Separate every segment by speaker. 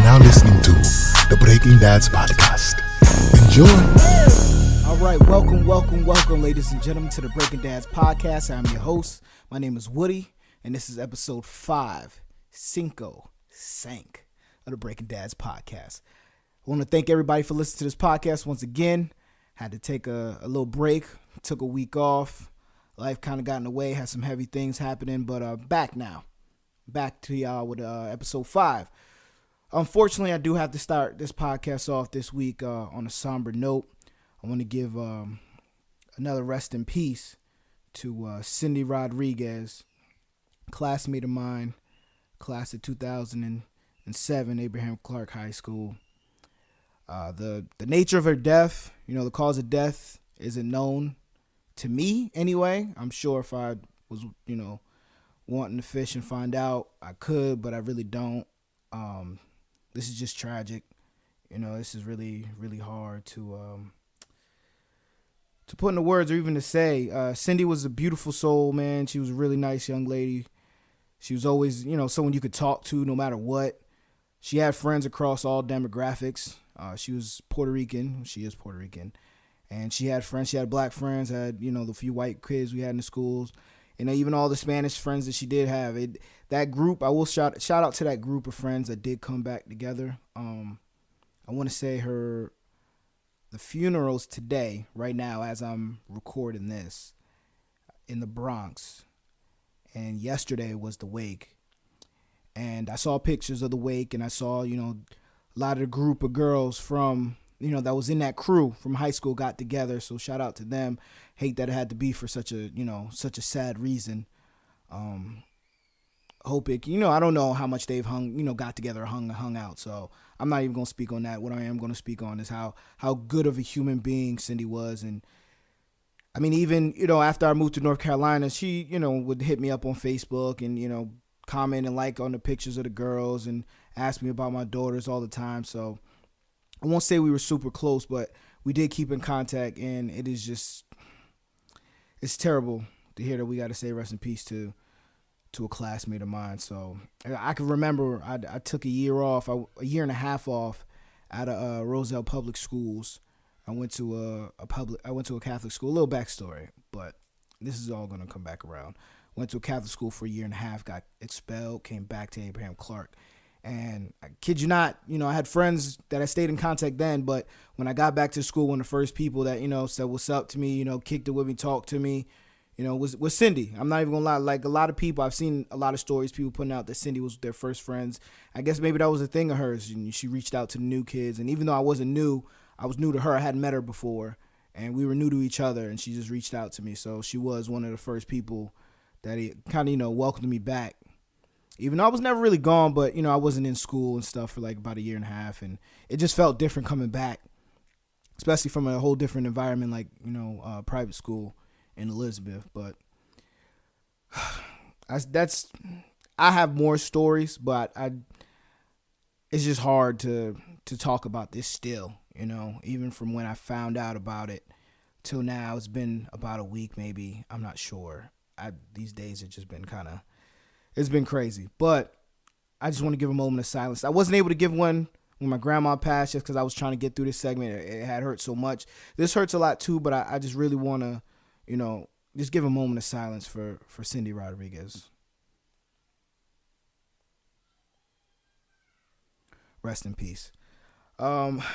Speaker 1: now listening to the Breaking Dads podcast. Enjoy.
Speaker 2: All right, welcome, ladies and gentlemen, to the Breaking Dads podcast. I'm your host. My name is Woody, and this is episode 5, Cinco, Sank, of the Breaking Dads podcast. I want to thank everybody for listening to this podcast once again. Had to take a little break, took a week off. Life kind of got in the way, had some heavy things happening, but back now. Back to y'all with episode 5. Unfortunately, I do have to start this podcast off this week on a somber note. I want to give another rest in peace to Cindy Rodriguez, classmate of mine, class of 2007, Abraham Clark High School. The nature of her death, the cause of death isn't known to me anyway. I'm sure if I was, wanting to fish and find out, I could, but I really don't. This is just tragic. This is really, really hard to put into words or even to say. Cindy was a beautiful soul, man. She was a really nice young lady. She was always, someone you could talk to no matter what. She had friends across all demographics. She was Puerto Rican. She is Puerto Rican. And she had friends. She had black friends, had, the few white kids we had in the schools. Even all the Spanish friends that she did have. That group, I will shout out to that group of friends that did come back together. I want to say the funeral's today, right now, as I'm recording this, in the Bronx. And yesterday was the wake. And I saw pictures of the wake, and I saw, a lot of the group of girls from, that was in that crew from high school got together. So shout out to them. Hate that it had to be for such a sad reason. Hope it, I don't know how much they've got together, hung out. So I'm not even going to speak on that. What I am going to speak on is how good of a human being Cindy was. And I mean, even, after I moved to North Carolina, she, would hit me up on Facebook and, comment and like on the pictures of the girls and ask me about my daughters all the time. So I won't say we were super close, but we did keep in contact, and it is just, it's terrible to hear that we got to say rest in peace to a classmate of mine. So I can remember I took a year and a half off out of Roselle Public Schools. I went to a Catholic school. A little backstory, but this is all going to come back around. Went to a Catholic school for a year and a half, got expelled, came back to Abraham Clark. And I kid you not, I had friends that I stayed in contact then, but when I got back to school, one of the first people that, said what's up to me, kicked it with me, talked to me, was Cindy. I'm not even gonna lie. Like a lot of people, I've seen a lot of stories, people putting out that Cindy was their first friends. I guess maybe that was a thing of hers. She reached out to the new kids. And even though I wasn't new, I was new to her. I hadn't met her before, and we were new to each other, and she just reached out to me. So she was one of the first people that kind of, welcomed me back. Even though I was never really gone, but, I wasn't in school and stuff for like about a year and a half. And it just felt different coming back, especially from a whole different environment like, private school in Elizabeth. But I have more stories, but it's just hard to talk about this still, even from when I found out about it till now. It's been about a week, maybe. I'm not sure. These days have just been it's been crazy, but I just want to give a moment of silence. I wasn't able to give one when my grandma passed just because I was trying to get through this segment. It had hurt so much. This hurts a lot too, but I just really want to, just give a moment of silence for Cindy Rodriguez. Rest in peace. So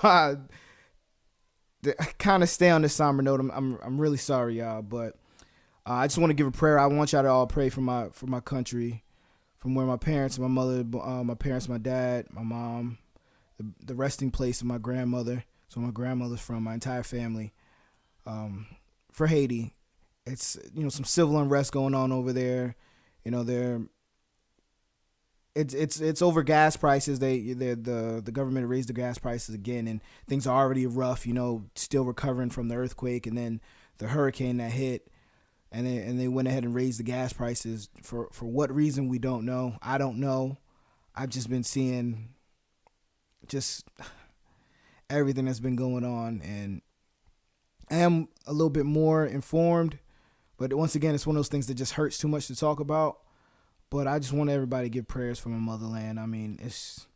Speaker 2: I kind of stay on this somber note. I'm really sorry, y'all, but I just want to give a prayer. I want y'all to all pray for my country, from where my parents, my mother, my dad, my mom, the resting place of my grandmother. So my grandmother's from, my entire family. For Haiti, it's some civil unrest going on over there. It's over gas prices. The government raised the gas prices again, and things are already rough. Still recovering from the earthquake and then the hurricane that hit. And they went ahead and raised the gas prices for what reason, we don't know. I don't know. I've just been seeing just everything that's been going on, and I am a little bit more informed. But once again, it's one of those things that just hurts too much to talk about. But I just want everybody to give prayers for my motherland. I mean, it's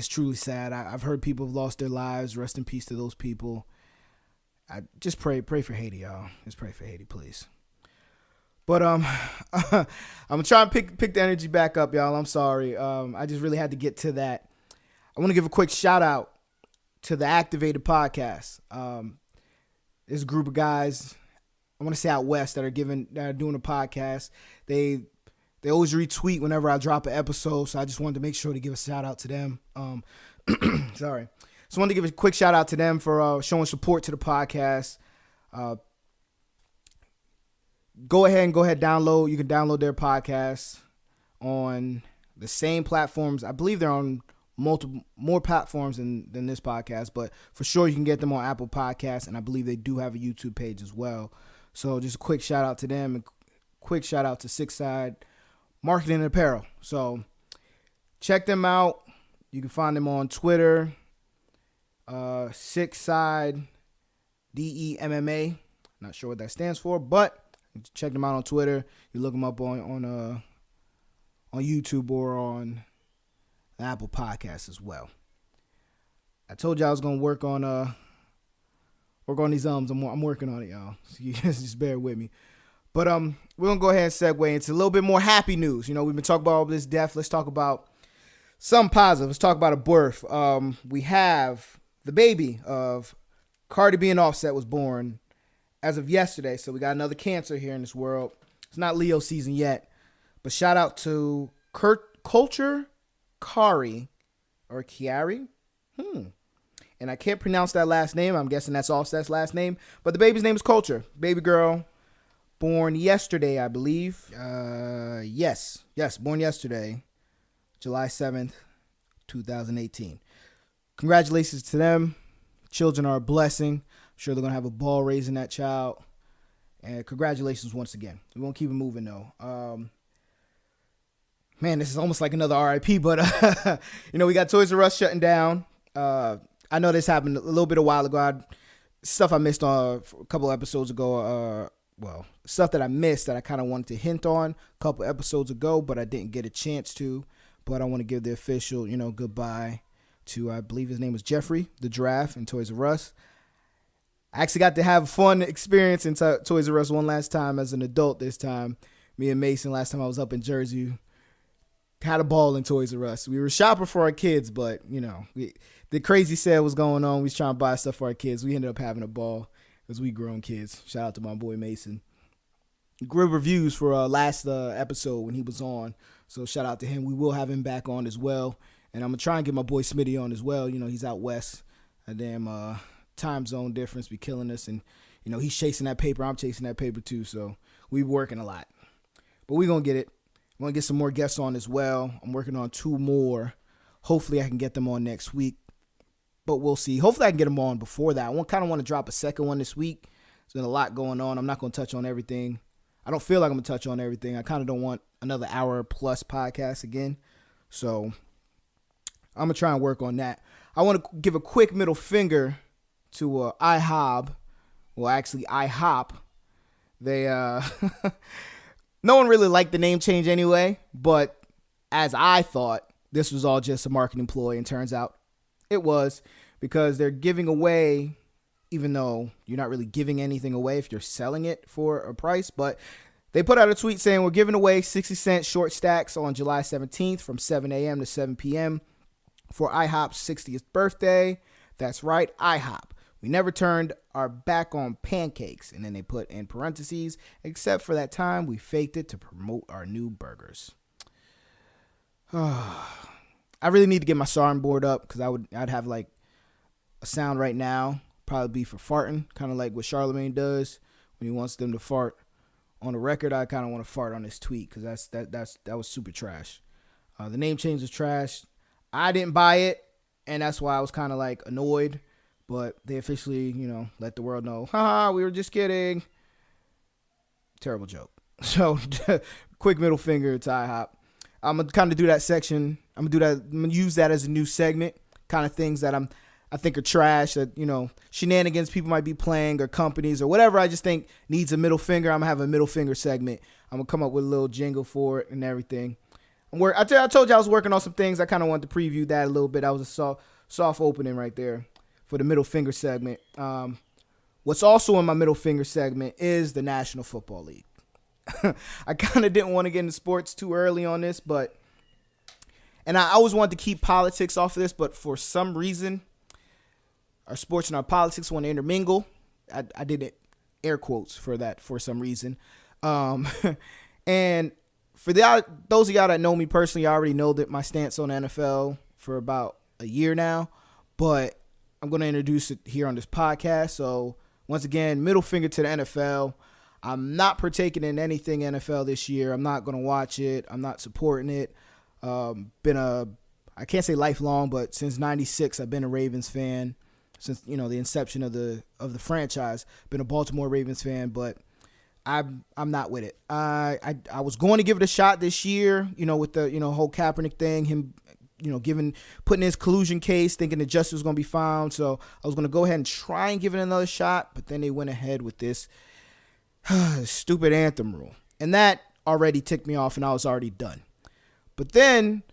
Speaker 2: truly sad. I've heard people have lost their lives. Rest in peace to those people. I just pray for Haiti, y'all. Just pray for Haiti, please. But I'm gonna try and pick the energy back up, y'all. I'm sorry. I just really had to get to that. I want to give a quick shout out to the Activated Podcast. There's a group of guys, I want to say out west, that are doing a podcast. They always retweet whenever I drop an episode, so I just wanted to make sure to give a shout out to them. Sorry. Just wanted to give a quick shout out to them for showing support to the podcast. Go ahead, download. You can download their podcast on the same platforms. I believe they're on more platforms than this podcast, but for sure you can get them on Apple Podcasts, and I believe they do have a YouTube page as well. So just a quick shout out to them, and quick shout out to Six Side Marketing and Apparel. So check them out. You can find them on Twitter, Six Side DEMMA. Not sure what that stands for, but check them out on Twitter. You look them up on YouTube or on the Apple Podcasts as well. I told you I was gonna work on these ums. I'm working on it, y'all. So you guys just bear with me. But we're gonna go ahead and segue into a little bit more happy news. You know, we've been talking about all this death. Let's talk about some positive. Let's talk about a birth. We have the baby of Cardi B and Offset was born as of yesterday. So we got another Cancer here in this world. It's not Leo season yet, but shout out to Culture Kari or Kiari. And I can't pronounce that last name. I'm guessing that's Offset's last name. But the baby's name is Culture. Baby girl, born yesterday, I believe. Yes, born yesterday, July 7th, 2018. Congratulations to them. Children are a blessing. I'm sure they're going to have a ball raising that child. And congratulations once again. We're going to keep it moving, though. Man, this is almost like another RIP, but, we got Toys R Us shutting down. I know this happened a little bit a while ago. Stuff I missed on a couple episodes ago. Stuff that I missed that I kind of wanted to hint on a couple episodes ago, but I didn't get a chance to. But I want to give the official, goodbye to, I believe his name was Jeffrey, the Giraffe, in Toys R Us. I actually got to have a fun experience in Toys R Us one last time as an adult this time. Me and Mason, last time I was up in Jersey, had a ball in Toys R Us. We were shopping for our kids, but, the crazy sale was going on. We was trying to buy stuff for our kids. We ended up having a ball because we grown kids. Shout out to my boy Mason. Good reviews for last episode when he was on. So shout out to him. We will have him back on as well. And I'm going to try and get my boy Smitty on as well. He's out west. A damn time zone difference be killing us. And, he's chasing that paper. I'm chasing that paper too. So we working a lot. But we going to get it. I'm going to get some more guests on as well. I'm working on 2 more. Hopefully I can get them on next week. But we'll see. Hopefully I can get them on before that. I kind of want to drop a second one this week. There's been a lot going on. I'm not going to touch on everything. I don't feel like I'm going to touch on everything. I kind of don't want another hour plus podcast again. So I'm going to try and work on that. I want to give a quick middle finger to IHOB. Well, actually IHOP. They, no one really liked the name change anyway. But as I thought, this was all just a marketing ploy. And turns out it was, because they're giving away, even though you're not really giving anything away if you're selling it for a price, but they put out a tweet saying we're giving away 60-cent short stacks on July 17th from 7 a.m. to 7 p.m. for IHOP's 60th birthday. That's right, IHOP. We never turned our back on pancakes. And then they put in parentheses, except for that time we faked it to promote our new burgers. I really need to get my soundboard up because I'd have like a sound right now, probably be for farting, kind of like what Charlemagne does when he wants them to fart on a record. I kind of want to fart on this tweet because that was super trash. The name change was trash. I didn't buy it, and that's why I was kind of like annoyed. But they officially, let the world know, haha, we were just kidding. Terrible joke. So, quick middle finger to IHOP. I'm going to kind of do that section. I'm going to use that as a new segment, kind of things that I think are trash, that, shenanigans people might be playing or companies or whatever. I just think needs a middle finger. I'm going to have a middle finger segment. I'm going to come up with a little jingle for it and everything. I told you I was working on some things. I kind of wanted to preview that a little bit. That was a soft opening right there for the middle finger segment. What's also in my middle finger segment is the National Football League. I kind of didn't want to get into sports too early on this, and I always wanted to keep politics off of this, but for some reason, our sports and our politics want to intermingle. I did it air quotes for that for some reason. And for those of y'all that know me personally, I already know that my stance on the NFL for about a year now, but I'm going to introduce it here on this podcast. So once again, middle finger to the NFL. I'm not partaking in anything NFL this year. I'm not going to watch it. I'm not supporting it. I can't say lifelong, but since '96, I've been a Ravens fan. Since the inception of the franchise, been a Baltimore Ravens fan, but I'm not with it. I was going to give it a shot this year, with the whole Kaepernick thing, him putting his collusion case, thinking that justice was going to be found. So I was going to go ahead and try and give it another shot, but then they went ahead with this stupid anthem rule. And that already ticked me off, and I was already done. But then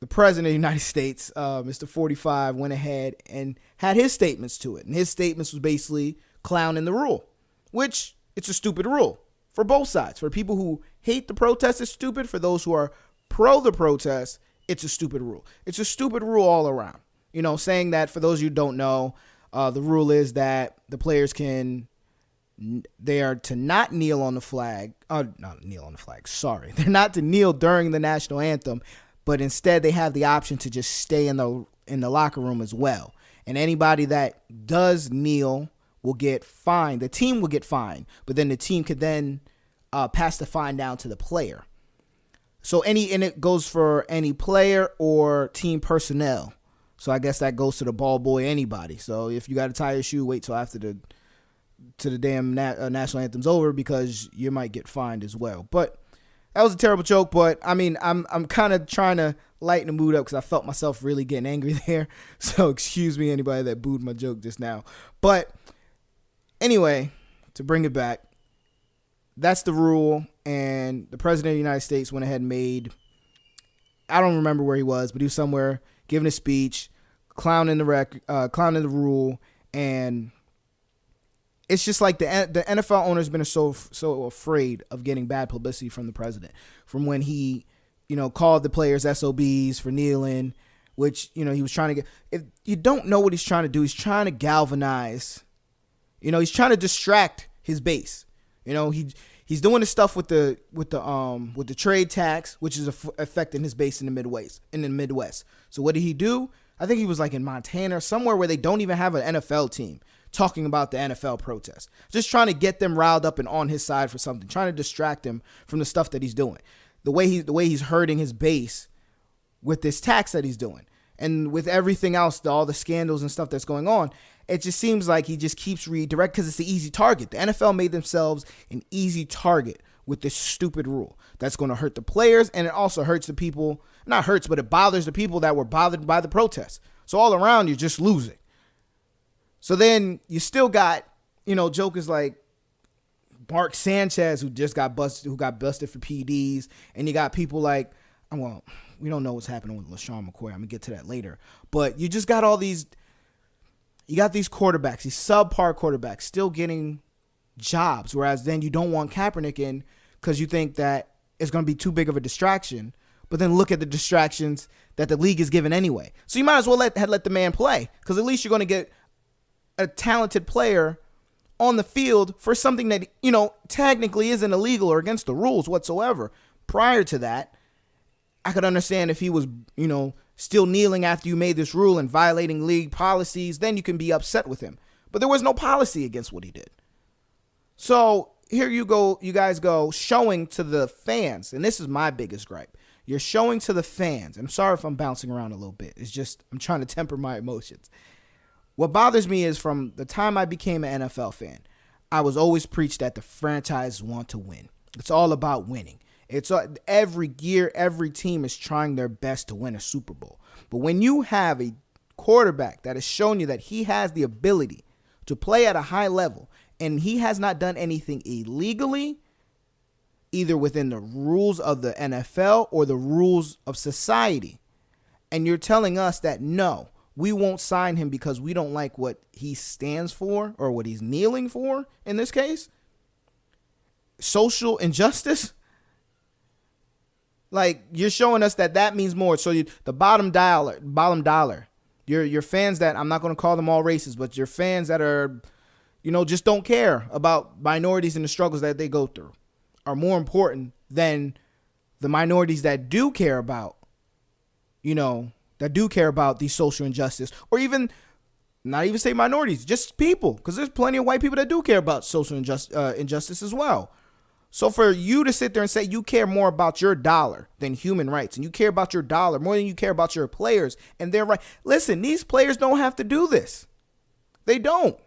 Speaker 2: the president of the United States, Mr. 45, went ahead and had his statements to it. And his statements was basically clowning the rule, which it's a stupid rule for both sides. For people who hate the protest, it's stupid. For those who are pro the protest, it's a stupid rule. It's a stupid rule all around. Saying that, for those of you who don't know, the rule is that the players they are to not kneel on the flag. Not kneel on the flag. Sorry. They're not to kneel during the national anthem, but instead they have the option to just stay in the locker room as well. And anybody that does kneel will get fined. The team will get fined, but then the team could then pass the fine down to the player. So and it goes for any player or team personnel. So I guess that goes to the ball boy, anybody. So if you got to tie your shoe, wait till after the damn national anthem's over, because you might get fined as well. But that was a terrible joke. But I mean, I'm kind of trying to lighten the mood up because I felt myself really getting angry there. So excuse me, anybody that booed my joke just now. But anyway, to bring it back, that's the rule. And the president of the United States went ahead and made, I don't remember where he was, but he was somewhere giving a speech, clowning the rule. And it's just like the NFL owner's been so afraid of getting bad publicity from the president, from when he, called the players SOBs for kneeling, which, he was trying to get. If you don't know what he's trying to do, he's trying to galvanize. He's trying to distract his base. He's doing this stuff with the trade tax, which is affecting his base in the Midwest. So what did he do? I think he was like in Montana, somewhere where they don't even have an NFL team, talking about the NFL protests, just trying to get them riled up and on his side for something, trying to distract him from the stuff that he's doing. The way he's hurting his base with this tax that he's doing, and with everything else, all the scandals and stuff that's going on, it just seems like he just keeps redirect because it's the easy target. The NFL made themselves an easy target with this stupid rule that's going to hurt the players, and it also hurts the people. Not hurts, but it bothers the people that were bothered by the protests. So all around, you're just losing. So then you still got, jokers like Mark Sanchez, who got busted for PEDs, and you got people like, well, we don't know what's happening with LaShawn McCoy. I'm gonna get to that later. But you just got these quarterbacks, these subpar quarterbacks, still getting jobs, whereas then you don't want Kaepernick in because you think that it's gonna be too big of a distraction. But then look at the distractions that the league is given anyway. So you might as well let the man play, because at least you're gonna get a talented player on the field for something that, technically isn't illegal or against the rules whatsoever. Prior to that, I could understand if he was, still kneeling after you made this rule and violating league policies, then you can be upset with him. But there was no policy against what he did. So here you guys go showing to the fans, and this is my biggest gripe. You're showing to the fans. I'm sorry if I'm bouncing around a little bit. It's just, I'm trying to temper my emotions. What bothers me is from the time I became an NFL fan, I was always preached that the franchise want to win. It's all about winning. It's every year, every team is trying their best to win a Super Bowl. But when you have a quarterback that has shown you that he has the ability to play at a high level, and he has not done anything illegally, either within the rules of the NFL or the rules of society, and you're telling us that no, we won't sign him because we don't like what he stands for or what he's kneeling for in this case, social injustice. Like, you're showing us that means more. So the bottom dollar, your fans that, I'm not going to call them all races, but your fans that are, just don't care about minorities and the struggles that they go through are more important than the minorities that do care about, the social injustice, or even not even say minorities, just people, because there's plenty of white people that do care about social injustice as well. So for you to sit there and say you care more about your dollar than human rights, and you care about your dollar more than you care about your players and their right. Listen, these players don't have to do this. They don't.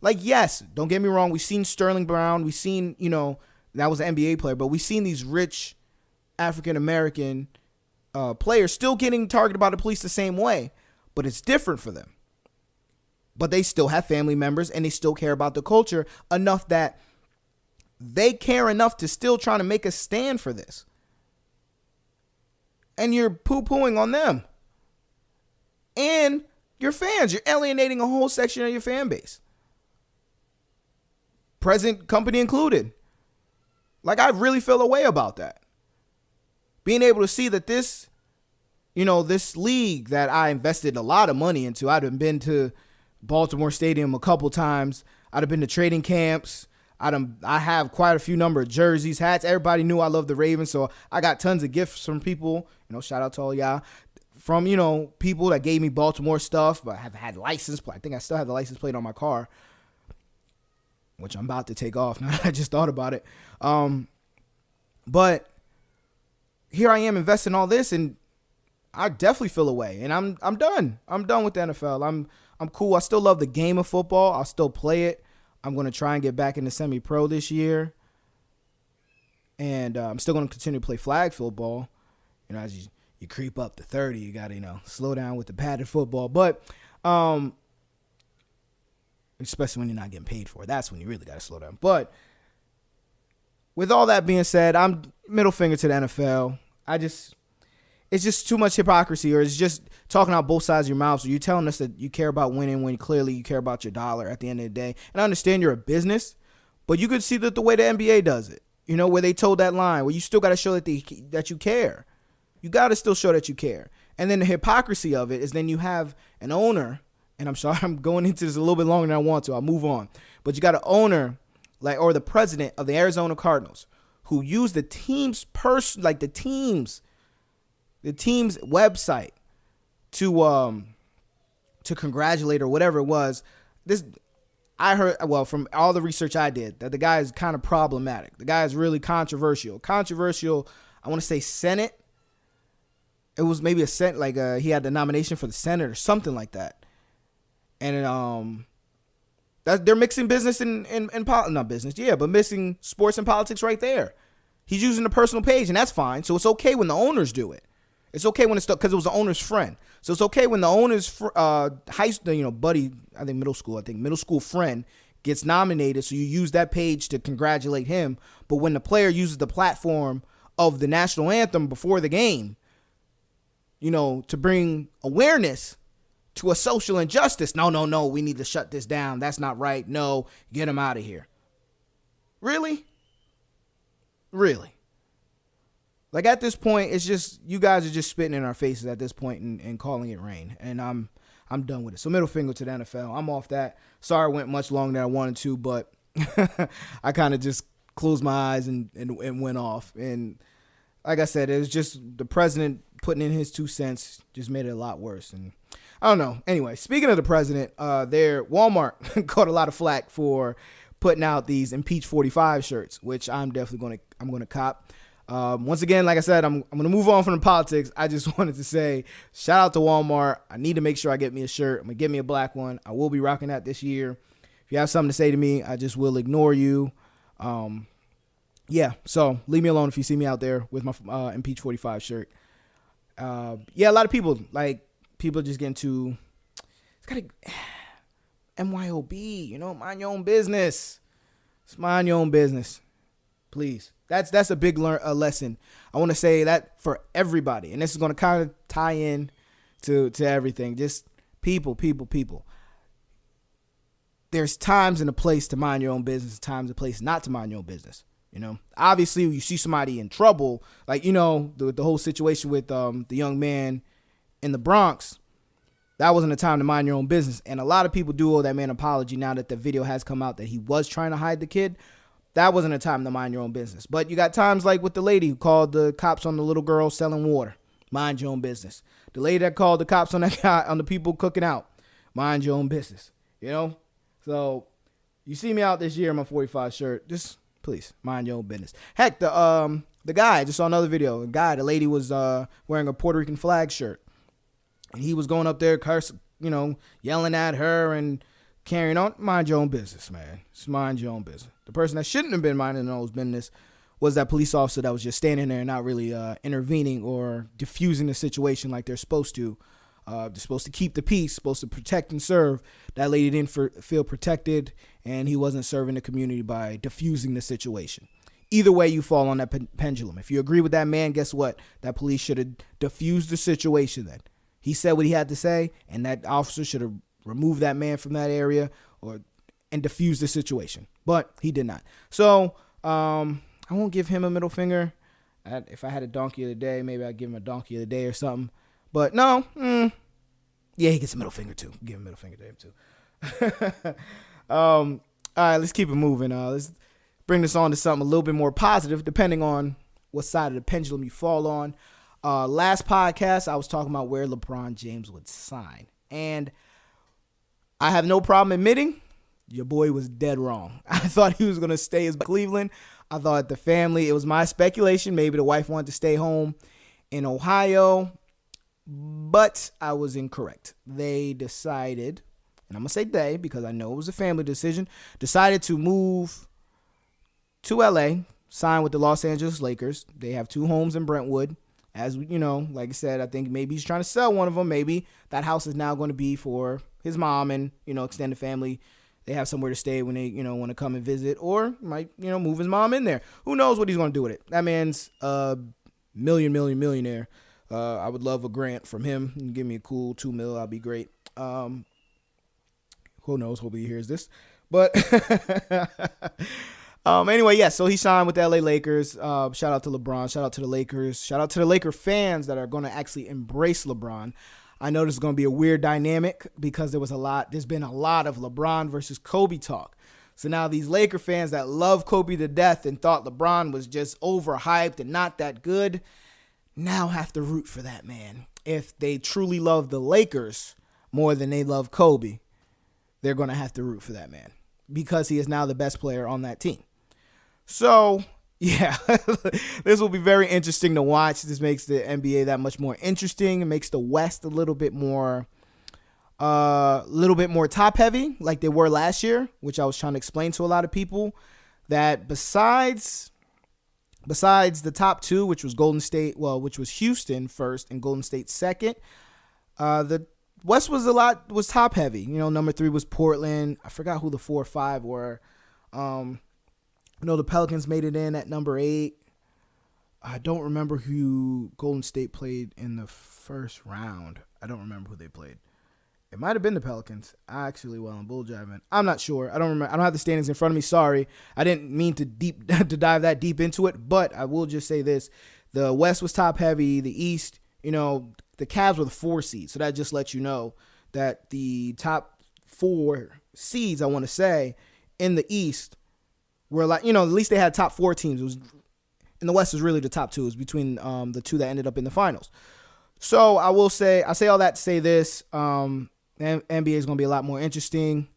Speaker 2: Like, yes, don't get me wrong. We've seen Sterling Brown. We've seen, that was an NBA player, but we've seen these rich African-American players still getting targeted by the police the same way, but it's different for them. But they still have family members, and they still care about the culture enough that they care enough to still trying to make a stand for this. And you're poo-pooing on them. And your fans. You're alienating a whole section of your fan base. Present company included. Like, I really feel a way about that. Being able to see that this, this league that I invested a lot of money into, I'd have been to Baltimore Stadium a couple times. I'd have been to trading camps. I have quite a few number of jerseys, hats. Everybody knew I loved the Ravens, so I got tons of gifts from people. Shout out to all y'all. From, people that gave me Baltimore stuff, but I have had license plate. I think I still have the license plate on my car, which I'm about to take off now. I just thought about it. But here I am investing all this, and I definitely feel away. And I'm done. I'm done with the NFL. I'm cool. I still love the game of football. I'll still play it. I'm going to try and get back into semi-pro this year. And I'm still going to continue to play flag football. As you creep up to 30, you got to, slow down with the padded football. But especially when you're not getting paid for it. That's when you really got to slow down. But with all that being said, I'm middle finger to the NFL. It's just too much hypocrisy, or it's just talking out both sides of your mouth. So you're telling us that you care about winning when clearly you care about your dollar at the end of the day. And I understand you're a business, but you could see that the way the NBA does it, where they told that line, where you still got to show that you care. You got to still show that you care. And then the hypocrisy of it is then you have an owner, and I'm sorry, I'm going into this a little bit longer than I want to. I'll move on. But you got an owner, or the president of the Arizona Cardinals, who used the team's the team's website to congratulate or whatever it was. I heard, from all the research I did, that the guy is kind of problematic. The guy is really controversial. I want to say Senate. It was maybe a Senate, he had the nomination for the Senate or something like that. And they're mixing business but mixing sports and politics right there. He's using the personal page, and that's fine. So it's okay when the owners do it. It's okay when it's because it was the owner's friend. So it's okay when the owner's buddy, middle school friend gets nominated. So you use that page to congratulate him. But when the player uses the platform of the national anthem before the game, to bring awareness to a social injustice, no, we need to shut this down. That's not right. No, get him out of here. Really? Like, at this point, it's just, you guys are just spitting in our faces at this point and calling it rain. And I'm done with it. So middle finger to the NFL. I'm off that. Sorry I went much longer than I wanted to, but I kind of just closed my eyes and went off. And like I said, it was just the president putting in his 2 cents just made it a lot worse. And I don't know. Anyway, speaking of the president, Walmart caught a lot of flack for putting out these Impeach 45 shirts, which I'm definitely going to cop. Once again, like I said, I'm going to move on from the politics. I just wanted to say, shout out to Walmart. I need to make sure I get me a shirt. I'm going to get me a black one. I will be rocking that this year. If you have something to say to me, I just will ignore you. So leave me alone if you see me out there with my Impeach 45 shirt. A lot of people, just getting too gotta MYOB, mind your own business. Just mind your own business, please. That's a big lesson. I want to say that for everybody, and this is going to kind of tie in to everything. Just people. There's times and a place to mind your own business, times and place not to mind your own business. Obviously, you see somebody in trouble, like the whole situation with the young man in the Bronx. That wasn't a time to mind your own business. And a lot of people do owe that man an apology now that the video has come out that he was trying to hide the kid. That wasn't a time to mind your own business. But you got times like with the lady who called the cops on the little girl selling water. Mind your own business. The lady that called the cops on that guy, on the people cooking out. Mind your own business. So you see me out this year in my 45 shirt. Just please mind your own business. Heck, the guy, I just saw another video. The lady was wearing a Puerto Rican flag shirt. And he was going up there, yelling at her and carrying on. Mind your own business, man. Just mind your own business. The person that shouldn't have been minding their own business was that police officer that was just standing there and not really intervening or diffusing the situation like they're supposed to. They're supposed to keep the peace, supposed to protect and serve. That lady didn't feel protected, and he wasn't serving the community by diffusing the situation. Either way, you fall on that pendulum. If you agree with that man, guess what? That police should have diffused the situation then. He said what he had to say, and that officer should have removed that man from that area and diffused the situation. But he did not. So I won't give him a middle finger. If I had a donkey of the day, maybe I'd give him a donkey of the day or something. But no, yeah, he gets a middle finger too. Give him a middle finger to him too. All right, let's keep it moving. Let's bring this on to something a little bit more positive, depending on what side of the pendulum you fall on. Last podcast, I was talking about where LeBron James would sign. And I have no problem admitting your boy was dead wrong. I thought he was going to stay in Cleveland. I thought the family, it was my speculation. Maybe the wife wanted to stay home in Ohio. But I was incorrect. They decided, and I'm going to say they because I know it was a family decision, decided to move to LA, sign with the Los Angeles Lakers. They have 2 homes in Brentwood. As like I said, I think maybe he's trying to sell one of them. Maybe that house is now going to be for his mom and, extended family. They have somewhere to stay when they, want to come and visit, or might, move his mom in there. Who knows what he's going to do with it? That man's a millionaire. I would love a grant from him. Give me a cool $2 million. I'll be great. Who knows? Hopefully he hears this. But anyway, yeah, so he signed with the LA Lakers. Shout out to LeBron. Shout out to the Lakers. Shout out to the Laker fans that are going to actually embrace LeBron. I know this is going to be a weird dynamic because there's been a lot of LeBron versus Kobe talk. So now these Laker fans that love Kobe to death and thought LeBron was just overhyped and not that good now have to root for that man. If they truly love the Lakers more than they love Kobe, they're going to have to root for that man because he is now the best player on that team. So, yeah, this will be very interesting to watch. This makes the NBA that much more interesting. It makes the West a little bit more top heavy like they were last year, which I was trying to explain to a lot of people that besides the top 2, which was which was Houston first and Golden State second, the West was top heavy. Number 3 was Portland. I forgot who the 4 or 5 were. The Pelicans made it in at number 8. I don't remember who Golden State played in the first round. I don't remember who they played. It might have been the Pelicans. Actually, while I'm bull jiving, I'm not sure. I don't remember. I don't have the standings in front of me. Sorry, I didn't mean to dive that deep into it. But I will just say this: the West was top heavy. The East, the Cavs were the 4 seed. So that just lets you know that the top 4 seeds, I want to say, in the East were like, at least they had top 4 teams. It was in the West is really the top 2. It was between the 2 that ended up in the finals. So I say all that to say this. NBA is going to be a lot more interesting.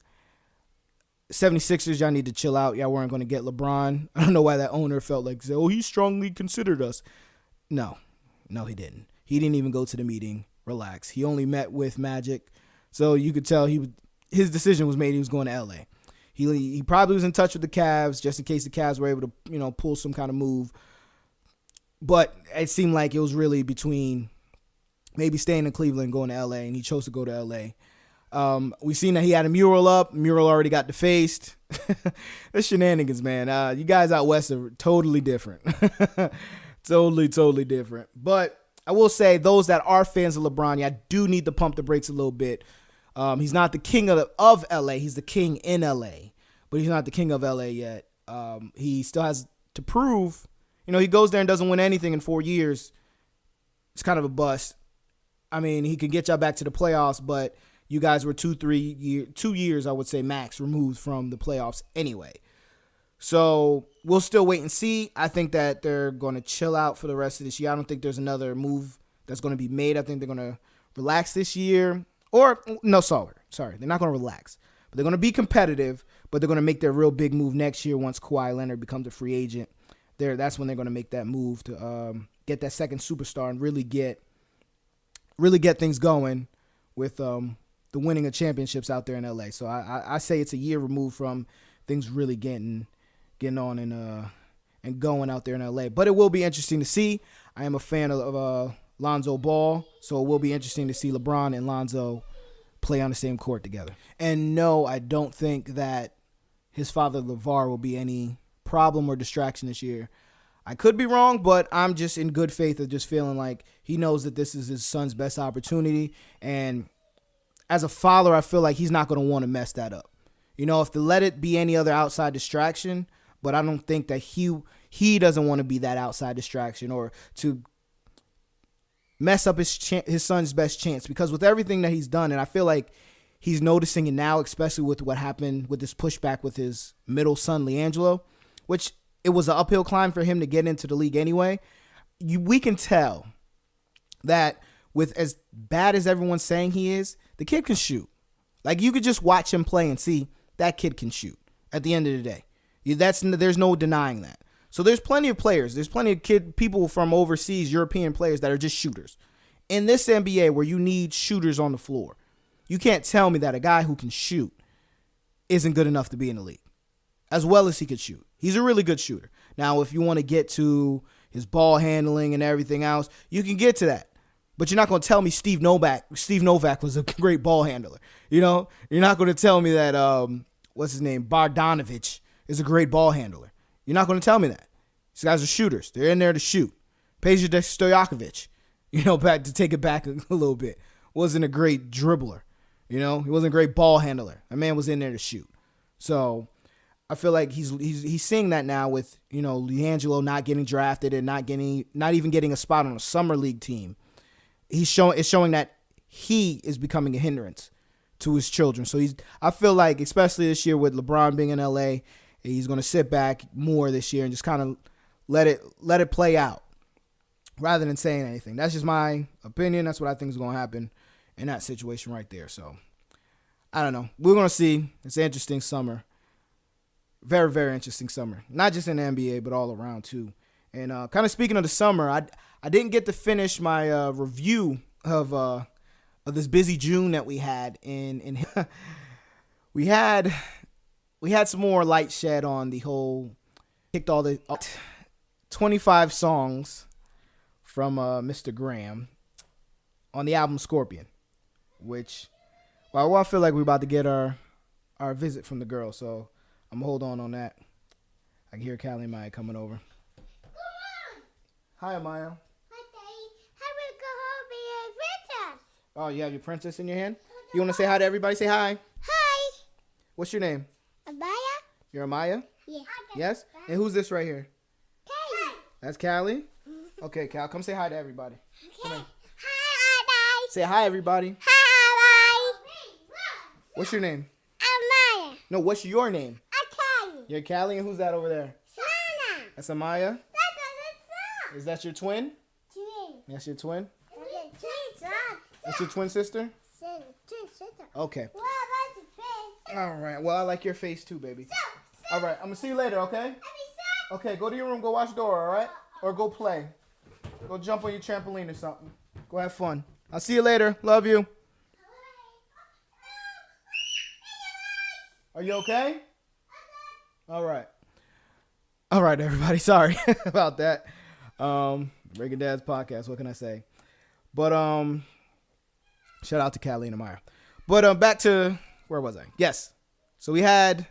Speaker 2: 76ers, y'all need to chill out. Y'all weren't going to get LeBron. I don't know why that owner felt like, he strongly considered us. No, he didn't. He didn't even go to the meeting. Relax. He only met with Magic. So you could tell his decision was made. He was going to LA. He probably was in touch with the Cavs just in case the Cavs were able to, pull some kind of move. But it seemed like it was really between maybe staying in Cleveland and going to LA, and he chose to go to LA. We seen that he had a mural up. Mural already got defaced. It's shenanigans, man. You guys out west are totally different. Totally different. But I will say, those that are fans of LeBron, yeah, I do need to pump the brakes a little bit. He's not the king of LA. He's the king in LA, but he's not the king of LA yet. He still has to prove. He goes there and doesn't win anything in 4 years. It's kind of a bust. I mean, he could get y'all back to the playoffs, but you guys were 2 years, I would say, max removed from the playoffs anyway. So we'll still wait and see. I think that they're going to chill out for the rest of this year. I don't think there's another move that's going to be made. I think they're going to relax this year. Or, no, sorry. They're not going to relax. But they're going to be competitive, but they're going to make their real big move next year once Kawhi Leonard becomes a free agent. That's when they're going to make that move to get that second superstar and really get things going with the winning of championships out there in LA. So I say it's a year removed from things really getting on and going out there in LA. But it will be interesting to see. I am a fan of Lonzo Ball, so it will be interesting to see LeBron and Lonzo play on the same court together. And no, I don't think that his father LeVar will be any problem or distraction this year. I could be wrong, but I'm just in good faith of just feeling like he knows that this is his son's best opportunity. And as a father, I feel like he's not going to want to mess that up. If to let it be any other outside distraction, but I don't think that he doesn't want to be that outside distraction or to mess up his son's best chance, because with everything that he's done, and I feel like he's noticing it now, especially with what happened with this pushback with his middle son, LiAngelo, which it was an uphill climb for him to get into the league anyway. We can tell that with as bad as everyone's saying he is, the kid can shoot. Like, you could just watch him play and see that kid can shoot at the end of the day. There's no denying that. So there's plenty of players. There's plenty of people from overseas, European players that are just shooters. In this NBA where you need shooters on the floor, you can't tell me that a guy who can shoot isn't good enough to be in the league as well as he could shoot. He's a really good shooter. Now, if you want to get to his ball handling and everything else, you can get to that. But you're not going to tell me Steve Novak was a great ball handler. You're not going to tell me that, what's his name, Bogdanovic is a great ball handler. You're not going to tell me that. These guys are shooters. They're in there to shoot. Peja Stojakovic, back to take it back a little bit, wasn't a great dribbler. He wasn't a great ball handler. That man was in there to shoot. So I feel like he's seeing that now with, LiAngelo not getting drafted and not even getting a spot on a summer league team. It's showing that he is becoming a hindrance to his children. So I feel like, especially this year with LeBron being in LA, he's going to sit back more this year and just kind of let it play out rather than saying anything. That's just my opinion. That's what I think is going to happen in that situation right there. So I don't know. We're going to see. It's an interesting summer. Very, very interesting summer. Not just in the NBA, but all around too. And kind of speaking of the summer, I didn't get to finish my review of this busy June that we had in we had some more light shed on the whole, picked all the 25 songs from Mr. Graham on the album Scorpion, which, well, I feel like we're about to get our visit from the girl, so I'm going to hold on that. I can hear Callie and Maya coming over. Hi, Maya.
Speaker 3: Hi, Daddy. I will go home and be a princess.
Speaker 2: Oh, you have your princess in your hand? You want to say hi to everybody? Say hi.
Speaker 3: Hi.
Speaker 2: What's your name?
Speaker 3: Amaya?
Speaker 2: You're Amaya?
Speaker 3: Yeah.
Speaker 2: Yes? And who's this right here?
Speaker 3: Callie.
Speaker 2: That's Callie? Okay, Cal, come say hi to everybody.
Speaker 3: Okay. Hi, Daddy.
Speaker 2: Say hi, everybody.
Speaker 3: Hi,
Speaker 2: What's your name?
Speaker 3: Amaya.
Speaker 2: No, what's your name?
Speaker 3: Callie.
Speaker 2: You're Callie, and who's that over there?
Speaker 3: Sana.
Speaker 2: That's Amaya?
Speaker 3: That's
Speaker 2: Is that your twin?
Speaker 3: twin.
Speaker 2: That's your twin?
Speaker 3: Twin.
Speaker 2: That's your twin sister?
Speaker 3: Twin sister.
Speaker 2: Okay.
Speaker 3: What about the twin?
Speaker 2: All right. Well, I like your face too, baby. All right. I'm going to see you later, okay? Okay, go to your room. Go watch Dora, all right? Or go play. Go jump on your trampoline or something. Go have fun. I'll see you later. Love you. Are you okay? All right. All right, everybody. Sorry about that. Breaking Dad's podcast. What can I say? But shout out to Callie and Amaya. But back to where was I? Yes. So we had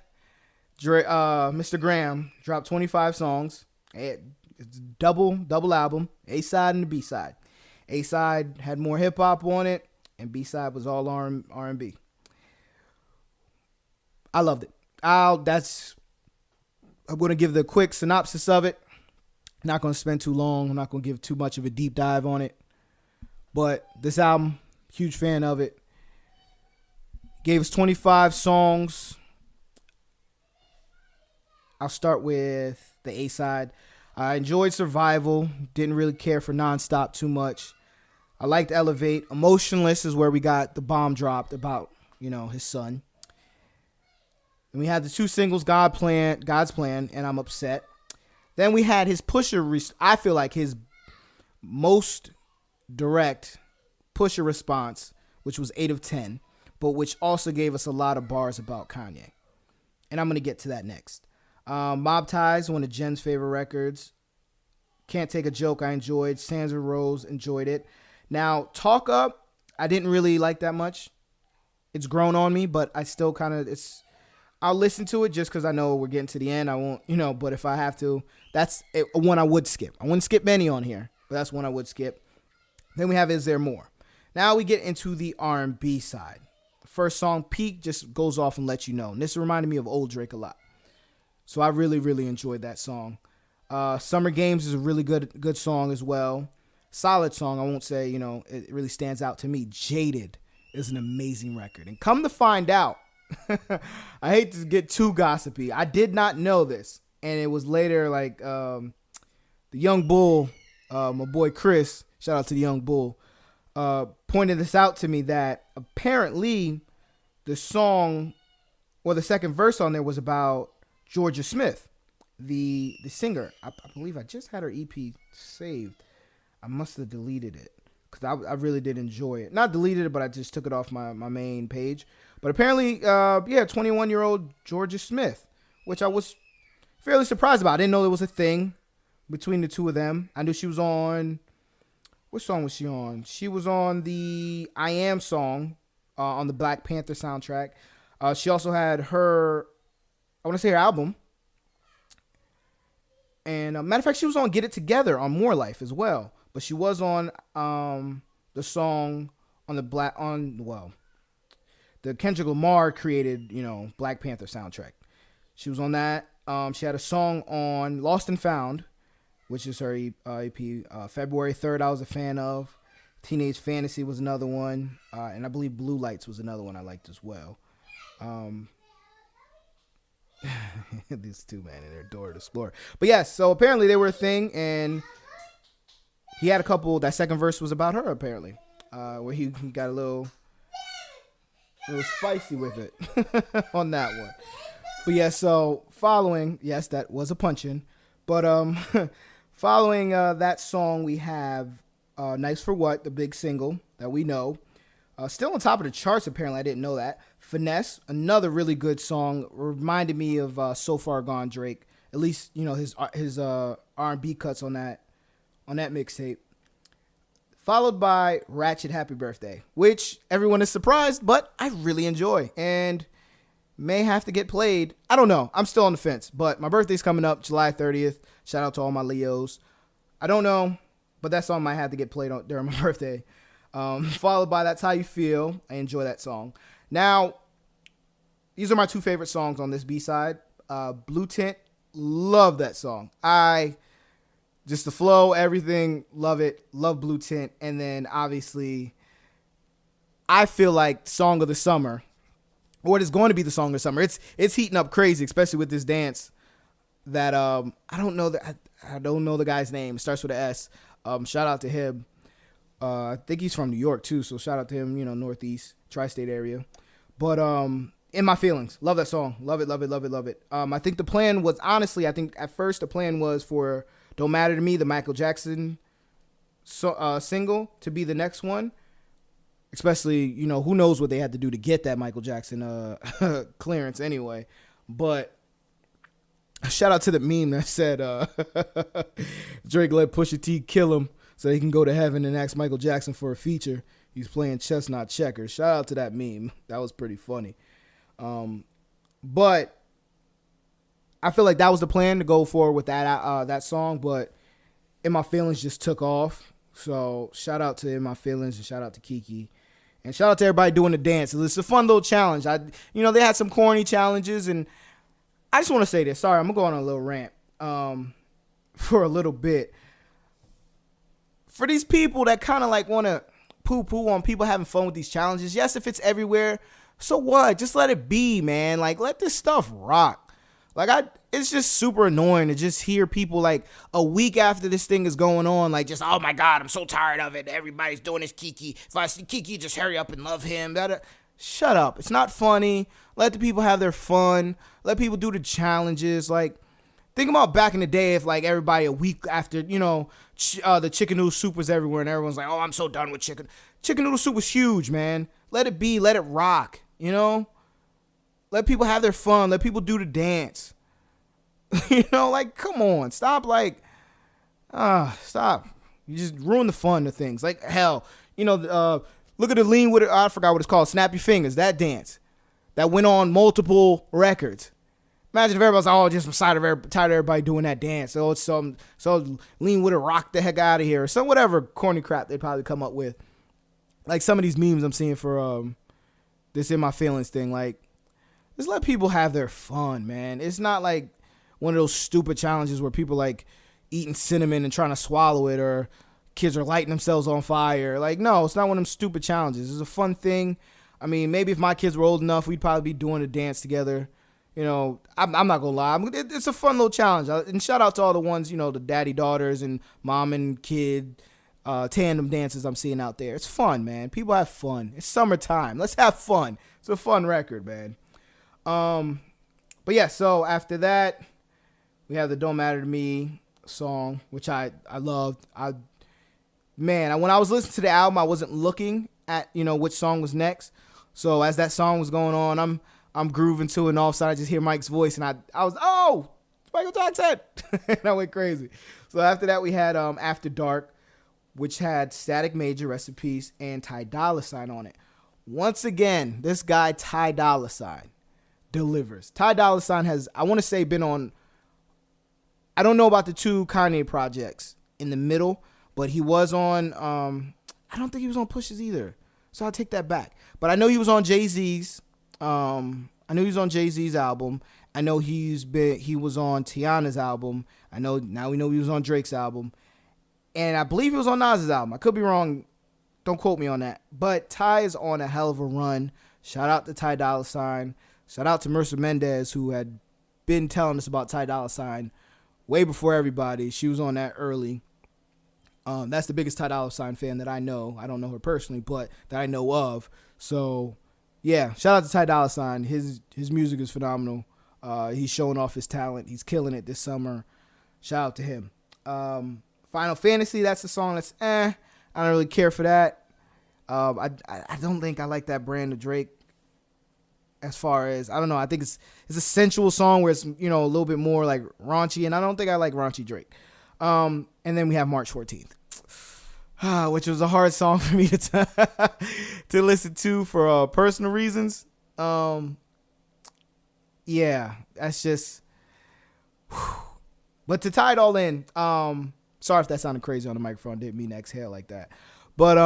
Speaker 2: Mr. Graham dropped 25 songs. It's double album, A side and the B side. A side had more hip hop on it, and B side was all R&B. I loved it. I'm gonna give the quick synopsis of it. Not gonna spend too long. I'm not gonna give too much of a deep dive on it. But this album, huge fan of it. Gave us 25 songs. I'll start with the A side. I enjoyed Survival. Didn't really care for Nonstop too much. I liked Elevate. Emotionless is where we got the bomb dropped about, his son. And we had the two singles, God's Plan, and I'm Upset. Then we had his Pusher. I feel like his most direct Pusher response, which was 8 of 10, but which also gave us a lot of bars about Kanye. And I'm going to get to that next. Mob Ties, one of Jen's favorite records. Can't Take a Joke, I enjoyed. Sandra Rose, enjoyed it. Now, Talk Up, I didn't really like that much. It's grown on me, but I still I'll listen to it just because I know we're getting to the end. I won't, but if I have to, that's one I would skip. I wouldn't skip many on here, but that's one I would skip. Then we have Is There More? Now we get into the R&B side. The first song, Peak, just goes off and lets you know. And this reminded me of Old Drake a lot. So I really, really enjoyed that song. Summer Games is a really good song as well. Solid song. I won't say, it really stands out to me. Jaded is an amazing record. And come to find out, I hate to get too gossipy. I did not know this. And it was later like the Young Bull, my boy Chris, shout out to the Young Bull, pointed this out to me that apparently the song or the second verse on there was about Georgia Smith, the singer. I believe I just had her EP saved. I must have deleted it because I really did enjoy it. Not deleted it, but I just took it off my main page. But apparently, 21-year-old Georgia Smith, which I was fairly surprised about. I didn't know there was a thing between the two of them. I knew she was on, what song was she on? She was on the I Am song on the Black Panther soundtrack. She also had her album. And matter of fact, she was on Get It Together on More Life as well. But she was on the song on the Kendrick Lamar created, Black Panther soundtrack. She was on that. She had a song on Lost and Found, which is her EP. February 3rd, I was a fan of. Teenage Fantasy was another one. And I believe Blue Lights was another one I liked as well. These two, man, in their Door to Explore. But yes, so apparently they were a thing, and he had a couple. That second verse was about her, apparently, where he got a little spicy with it on that one. But yeah, so following, yes, that was a punch-in. But following that song, we have Nice for What, the big single that we know. Still on top of the charts, apparently. I didn't know that. Finesse, another really good song. Reminded me of So Far Gone Drake. At least, his R&B cuts on that mixtape. Followed by Ratchet Happy Birthday, which everyone is surprised, but I really enjoy and may have to get played. I don't know. I'm still on the fence, but my birthday's coming up July 30th. Shout out to all my Leos. I don't know, but that song might have to get played during my birthday. Followed by That's How You Feel. I enjoy that song. Now, these are my two favorite songs on this B-side. Blue Tint, love that song. Just the flow, everything, love it. Love Blue Tint. And then, obviously, I feel like Song of the Summer, or it is going to be the Song of the Summer. It's heating up crazy, especially with this dance that I don't know the guy's name. It starts with an S. Shout out to him. I think he's from New York too, so shout out to him, Northeast, tri-state area. But In My Feelings, love that song. Love it, love it, love it, love it. I think the plan was, honestly, at first the plan was for Don't Matter to Me, the Michael Jackson single, to be the next one. Especially, who knows what they had to do to get that Michael Jackson clearance anyway. But shout out to the meme that said Drake let Pusha T kill him so he can go to heaven and ask Michael Jackson for a feature. He's playing chess, not checkers. Shout out to that meme. That was pretty funny. But I feel like that was the plan to go forward with that song, but In My Feelings just took off. So shout out to In My Feelings and shout out to Kiki. And shout out to everybody doing the dance. It's a fun little challenge. They had some corny challenges, and I just want to say this. Sorry, I'm going to go on a little rant for a little bit. For these people that kind of like want to poo-poo on people having fun with these challenges, yes, if it's everywhere, so what? Just let it be, man. Like, let this stuff rock. Like, it's just super annoying to just hear people like a week after this thing is going on, like just, oh my God, I'm so tired of it. Everybody's doing this Kiki. If I see Kiki, just hurry up and love him. Shut up. It's not funny. Let the people have their fun. Let people do the challenges. Like, think about back in the day if like everybody a week after, the chicken noodle soup was everywhere and everyone's like, oh, I'm so done with chicken. Chicken noodle soup was huge, man. Let it be. Let it rock, Let people have their fun. Let people do the dance. Like, come on. Stop, stop. You just ruin the fun of things. Like, hell, look at the lean with it. I forgot what it's called. Snap Your Fingers. That dance. That went on multiple records. Imagine if everybody's like, oh, just tired of everybody doing that dance. So it's so lean with it, rock the heck out of here. Or some whatever corny crap they'd probably come up with. Like some of these memes I'm seeing for this In My Feelings thing. Like, just let people have their fun, man. It's not like one of those stupid challenges where people like eating cinnamon and trying to swallow it, or kids are lighting themselves on fire. Like, no, it's not one of them stupid challenges. It's a fun thing. I mean, maybe if my kids were old enough, we'd probably be doing a dance together. I'm not gonna lie. It's a fun little challenge. And shout out to all the ones, the daddy daughters and mom and kid tandem dances I'm seeing out there. It's fun, man. People have fun. It's summertime. Let's have fun. It's a fun record, man. But yeah, so after that, we have the Don't Matter to Me song, which I loved. When I was listening to the album, I wasn't looking at, which song was next. So as that song was going on, I'm grooving to it, and all of a sudden I just hear Mike's voice, and I was, oh, it's Michael Jackson. And I went crazy. So after that, we had After Dark, which had Static Major, rest in peace, and Ty Dolla $ign on it. Once again, this guy, Ty Dolla $ign, delivers. Ty Dolla $ign has, I want to say, been on, I don't know about the two Kanye projects in the middle, but he was on, I don't think he was on Push's either, so I'll take that back. But I know he was on Jay-Z's, I knew he was on Jay-Z's album. I know he was on Tiana's album. Now we know he was on Drake's album. And I believe he was on Nas's album. I could be wrong. Don't quote me on that. But Ty is on a hell of a run. Shout out to Ty Dolla $ign. Shout out to Marissa Mendez, who had been telling us about Ty Dolla $ign way before everybody. She was on that early. That's the biggest Ty Dolla $ign fan that I know. I don't know her personally, but that I know of. So, yeah, shout out to Ty Dolla $ign. His music is phenomenal. He's showing off his talent. He's killing it this summer. Shout out to him. Final Fantasy, that's the song that's I don't really care for that. I don't think I like that brand of Drake. As far as, I don't know, I think it's a sensual song where it's, a little bit more like raunchy, and I don't think I like raunchy Drake. And then we have March 14th, which was a hard song for me to listen to for personal reasons. Yeah, that's just, but to tie it all in, sorry if that sounded crazy on the microphone. Didn't mean to exhale like that. But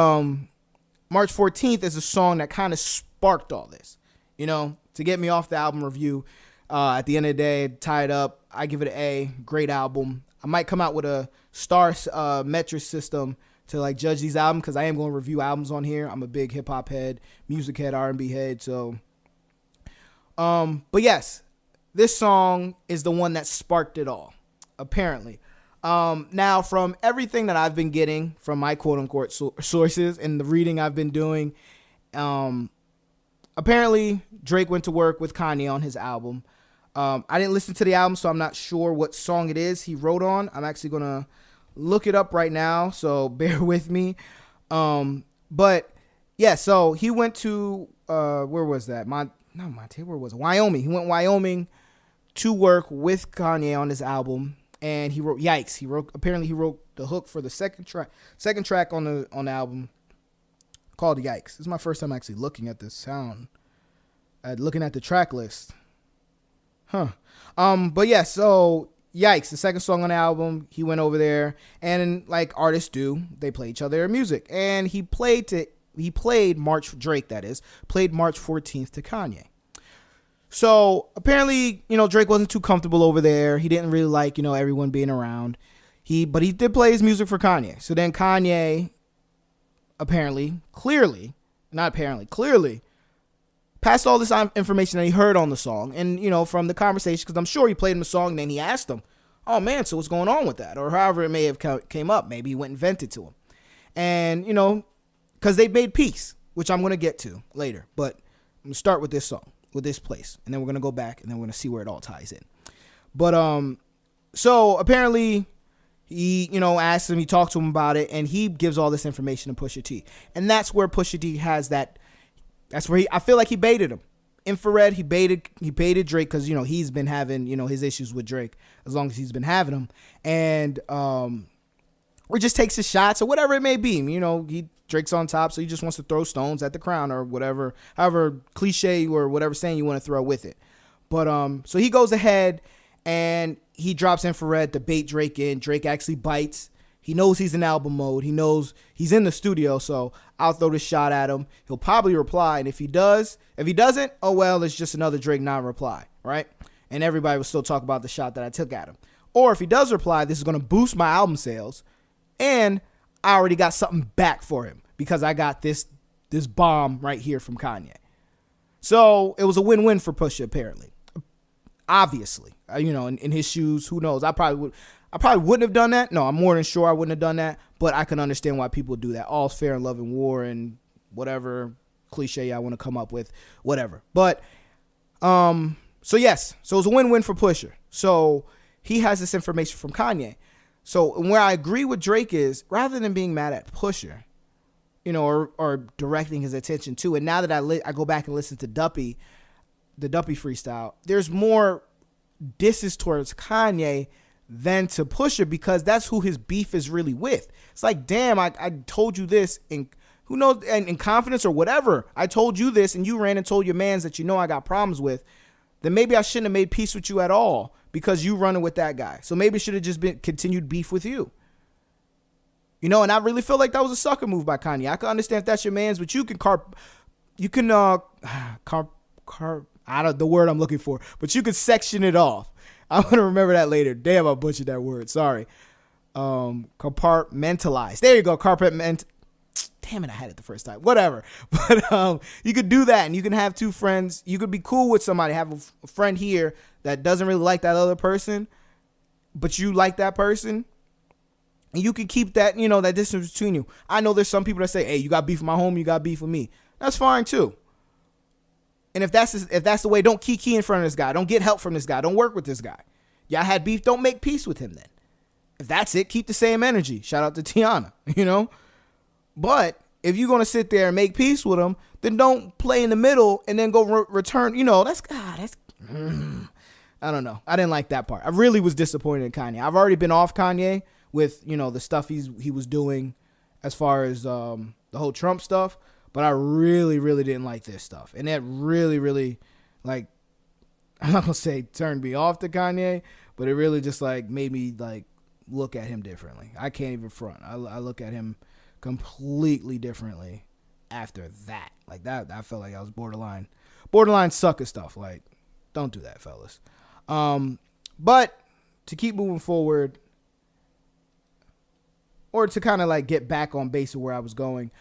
Speaker 2: March 14th is a song that kind of sparked all this, to get me off the album review. At the end of the day, tied up. I give it an A. Great album. I might come out with a star metric system to like judge these albums, because I am going to review albums on here. I'm a big hip hop head, music head, R&B head. So, but yes, this song is the one that sparked it all, apparently. Now, from everything that I've been getting from my quote-unquote sources and the reading I've been doing, apparently Drake went to work with Kanye on his album. I didn't listen to the album, so I'm not sure what song it is he wrote on. I'm actually going to look it up right now, so bear with me. But, yeah, so he went to, where was that? Where was it? Wyoming. He went Wyoming to work with Kanye on his album. And he wrote Yikes. Apparently he wrote the hook for the second track on the album. called Yikes. This is my first time actually looking at this sound, looking at the track list. But yeah, so Yikes, the second song on the album, he went over there, and like artists do, they play each other their music, and he played March 14th to Kanye. So apparently, Drake wasn't too comfortable over there. He didn't really like, everyone being around. But he did play his music for Kanye. So then Kanye clearly passed all this information that he heard on the song. And, from the conversation, because I'm sure he played him the song, and then he asked him, oh man, so what's going on with that? Or however it may have came up. Maybe he went and vented to him. And, because they made peace, which I'm going to get to later. But I'm going to start with this song, with this place. And then we're going to go back, and then we're going to see where it all ties in. But, so apparently he, asked him, he talked to him about it, and he gives all this information to Pusha T. And that's where Pusha T has that. That's where I feel like he baited him. Infrared, he baited Drake because, he's been having, his issues with Drake as long as he's been having them. And, or just takes his shots or whatever it may be. Drake's on top, so he just wants to throw stones at the crown or whatever, however cliche or whatever saying you want to throw with it. But, so he goes ahead and he drops Infrared to bait Drake in. Drake actually bites. He knows he's in album mode. He knows he's in the studio, so I'll throw this shot at him. He'll probably reply, and if he doesn't, oh well, it's just another Drake non-reply, right? And everybody will still talk about the shot that I took at him. Or if he does reply, this is going to boost my album sales, and I already got something back for him because I got this bomb right here from Kanye. So it was a win-win for Pusha, apparently. Obviously, in his shoes, who knows? I probably wouldn't have done that. No, I'm more than sure I wouldn't have done that, but I can understand why people do that. All's fair in love and war and whatever cliche I want to come up with, whatever. But, so yes, so it's a win-win for Pusha. So he has this information from Kanye. So where I agree with Drake is, rather than being mad at Pusha, or directing his attention to it, now that I go back and listen to the Duppy freestyle, there's more disses towards Kanye than to Pusha because that's who his beef is really with. It's like, damn, I told you this, and who knows, and in confidence or whatever, I told you this, and you ran and told your mans that I got problems with, then maybe I shouldn't have made peace with you at all because you running with that guy. So maybe it should have just been continued beef with you. And I really feel like that was a sucker move by Kanye. I can understand if that's your mans, but you can I don't know the word I'm looking for, but you could section it off. I'm going to remember that later. Damn, I butchered that word. Sorry. Compartmentalize. There you go. Damn it, I had it the first time. Whatever. But you could do that, and you can have two friends. You could be cool with somebody, have a friend here that doesn't really like that other person, but you like that person. And you can keep that, that distance between you. I know there's some people that say, hey, you got beef with my homie, you got beef with me. That's fine, too. And if that's the way, don't kiki in front of this guy. Don't get help from this guy. Don't work with this guy. Y'all had beef. Don't make peace with him then. If that's it, keep the same energy. Shout out to Tiana, But if you're going to sit there and make peace with him, then don't play in the middle and then go return. I don't know. I didn't like that part. I really was disappointed in Kanye. I've already been off Kanye with, the stuff he was doing as far as the whole Trump stuff. But I really, really didn't like this stuff. And that really, really, I'm not going to say turned me off to Kanye, but it really just, made me, look at him differently. I can't even front. I look at him completely differently after that. That, I felt like I was borderline sucker stuff. Don't do that, fellas. But to keep moving forward, or to kind of, get back on base of where I was going,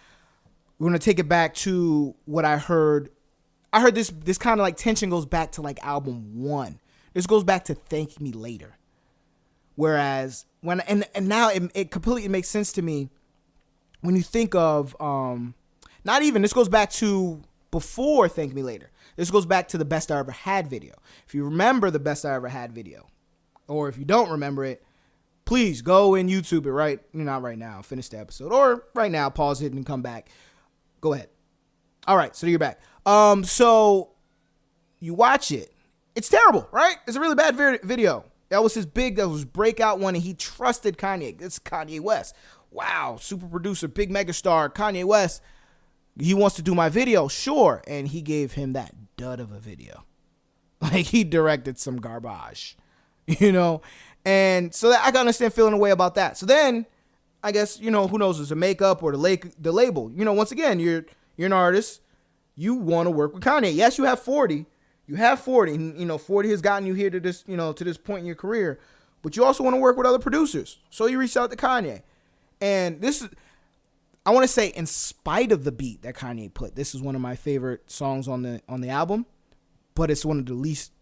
Speaker 2: we're going to take it back to what I heard. I heard this kind of tension goes back to album 1. This goes back to Thank Me Later. Whereas and now it completely makes sense to me when you think of, not even, this goes back to before Thank Me Later. This goes back to the Best I Ever Had video. If you remember the Best I Ever Had video, or if you don't remember it, please go and YouTube it not right now, finish the episode, or right now, pause it and come back. Go ahead. All right, so you're back. So you watch it. It's terrible, right? It's a really bad video. That was breakout one, and he trusted Kanye. It's Kanye West. Wow, super producer, big megastar, Kanye West. he wants to do my video, sure. And he gave him that dud of a video. Like, he directed some garbage, you know? And so I can understand feeling a way about that. So then, I guess, you know, who knows, it's the makeup or the label. You know, once again, you're an artist. You want to work with Kanye. Yes, you have 40. You have 40. And, you know, 40 has gotten you here to this, you know, to this point in your career. But you also want to work with other producers. So you reached out to Kanye. And this is, I want to say, in spite of the beat that Kanye put, this is one of my favorite songs on the album. But it's one of the least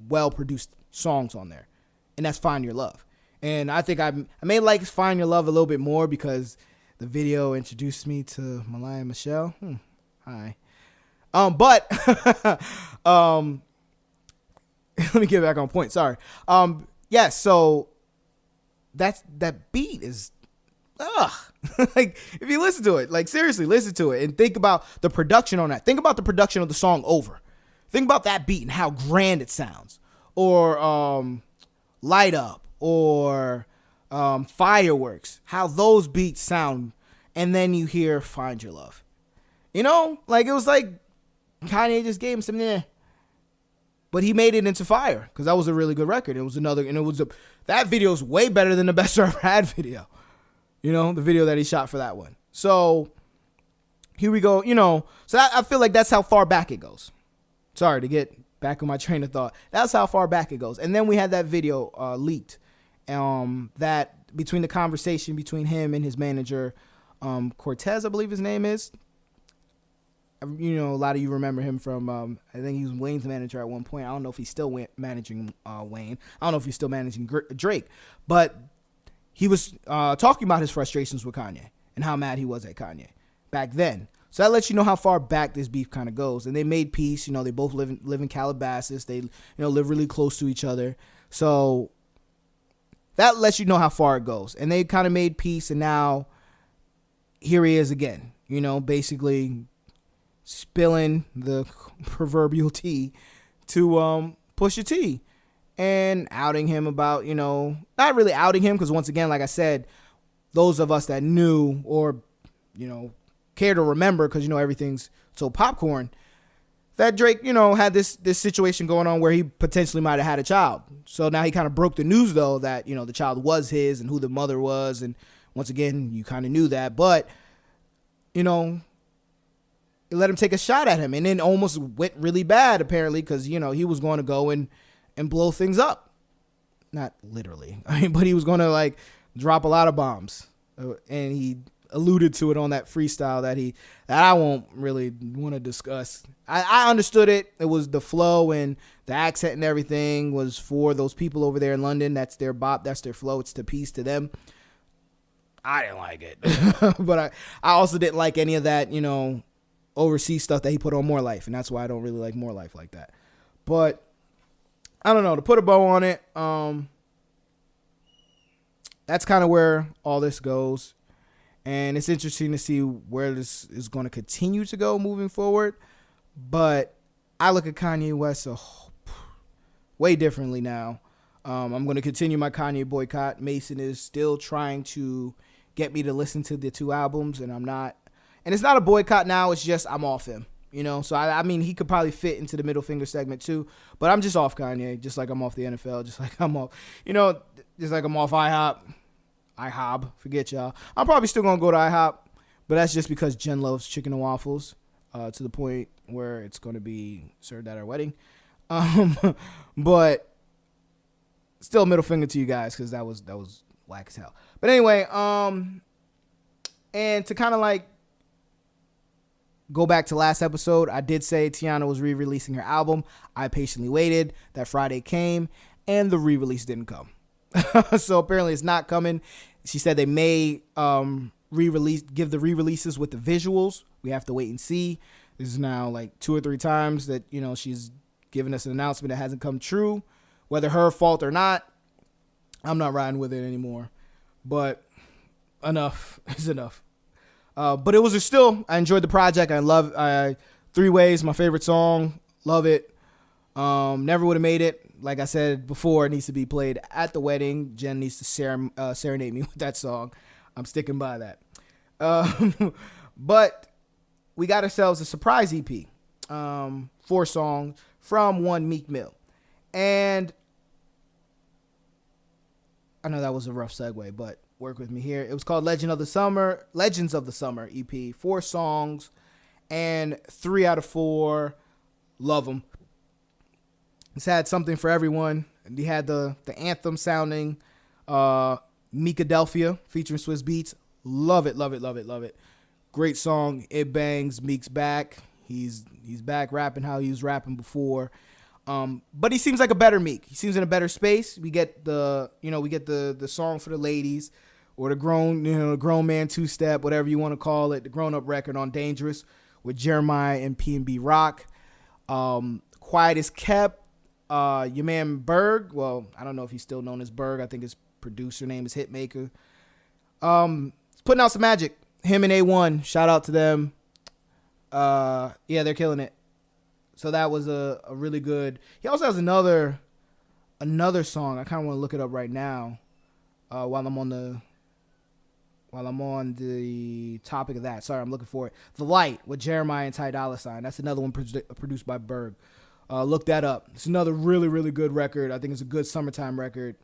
Speaker 2: well-produced songs on there. And that's Find Your Love. And I think I may like Find Your Love a little bit more because the video introduced me to Malaya Michelle. Hi. But let me get back on point. Sorry. Yes, so that beat is like, if you listen to it, like, seriously, listen to it and think about the production on that. Think about the production of the song Over. Think about that beat and how grand it sounds. Or Light Up or Fireworks, how those beats sound. And then you hear Find Your Love. You know, like, it was like Kanye just gave him some but he made it into fire because that was a really good record. It was that video is way better than the Best I Ever Had video. You know, the video that he shot for that one. So here we go. You know, so I feel like that's how far back it goes. Sorry to get back on my train of thought. That's how far back it goes. And then we had that video leaked. That between the conversation between him and his manager, Cortez, I believe his name is. You know, a lot of you remember him from, I think he was Wayne's manager at one point. I don't know if he's still managing Wayne. I don't know if he's still managing Drake. But he was talking about his frustrations with Kanye and how mad he was at Kanye back then. So that lets you know how far back this beef kind of goes. And they made peace. You know, they both live in Calabasas. They, you know, live really close to each other. So that lets you know how far it goes. And they kind of made peace. And now here he is again, you know, basically spilling the proverbial tea to Pusha T and outing him about, you know, not really outing him because, once again, like I said, those of us that knew or, you know, care to remember, because, you know, everything's so popcorn, that Drake, you know, had this situation going on where he potentially might have had a child. So now he kind of broke the news, though, that, you know, the child was his and who the mother was. And once again, you kind of knew that. But, you know, let him take a shot at him, and then almost went really bad, apparently, because, you know, he was going to go and blow things up. Not literally, I mean, but he was going to, like, drop a lot of bombs, and he alluded to it on that freestyle that I won't really want to discuss. I understood it. It was the flow and the accent and everything was for those people over there in London. That's their bop. That's their flow. It's the piece to them. I didn't like it, but I also didn't like any of that, you know, overseas stuff that he put on More Life, and that's why I don't really like More Life like that. But I don't know, to put a bow on it, that's kind of where all this goes, and it's interesting to see where this is going to continue to go moving forward. But I look at Kanye West way differently now. I'm going to continue my Kanye boycott. Mason is still trying to get me to listen to the 2 albums, and I'm not. And it's not a boycott now. It's just I'm off him, you know. So, I mean, he could probably fit into the middle finger segment too. But I'm just off Kanye, just like I'm off the NFL, just like I'm off, you know, just like I'm off IHOP. Forget y'all. I'm probably still going to go to IHOP. But that's just because Jen loves chicken and waffles to the point where it's going to be served at our wedding. But still middle finger to you guys because that was whack as hell. But anyway, and to kind of like go back to last episode, I did say Tiana was re-releasing her album. I patiently waited. That Friday came, and the re-release didn't come. So apparently it's not coming. She said they may give the re-releases with the visuals. We have to wait and see. This is now like 2 or 3 times that, you know, she's given us an announcement that hasn't come true. Whether her fault or not, I'm not riding with it anymore. But enough is enough. But it was still, I enjoyed the project. I love 3 Ways, my favorite song. Love it. Never would have made it. Like I said before, it needs to be played at the wedding. Jen needs to serenade me with that song. I'm sticking by that. But we got ourselves a surprise EP, 4 songs from one Meek Mill. And I know that was a rough segue, but work with me here. It was called Legends of the Summer EP, 4 songs, and 3 out of 4 love them. It's had something for everyone. He had the anthem sounding Meekadelphia featuring Swiss Beats. Love it, love it, love it, love it. Great song. It bangs. Meek's back. He's back rapping how he was rapping before. But he seems like a better Meek. He seems in a better space. We get the song for the ladies, or the grown man 2-step, whatever you want to call it, the grown up record on Dangerous with Jeremiah and P&B Rock. Quiet as Kept. Your man Berg. Well, I don't know if he's still known as Berg. I think his producer name is Hitmaker. He's putting out some magic. Him and A1. Shout out to them. Yeah, they're killing it. So that was a really good. He also has another song. I kind of want to look it up right now, while I'm on the topic of that. Sorry, I'm looking for it. The Light with Jeremiah and Ty Dolla $ign. That's another one produced by Berg. Look that up. It's another really, really good record. I think it's a good summertime record.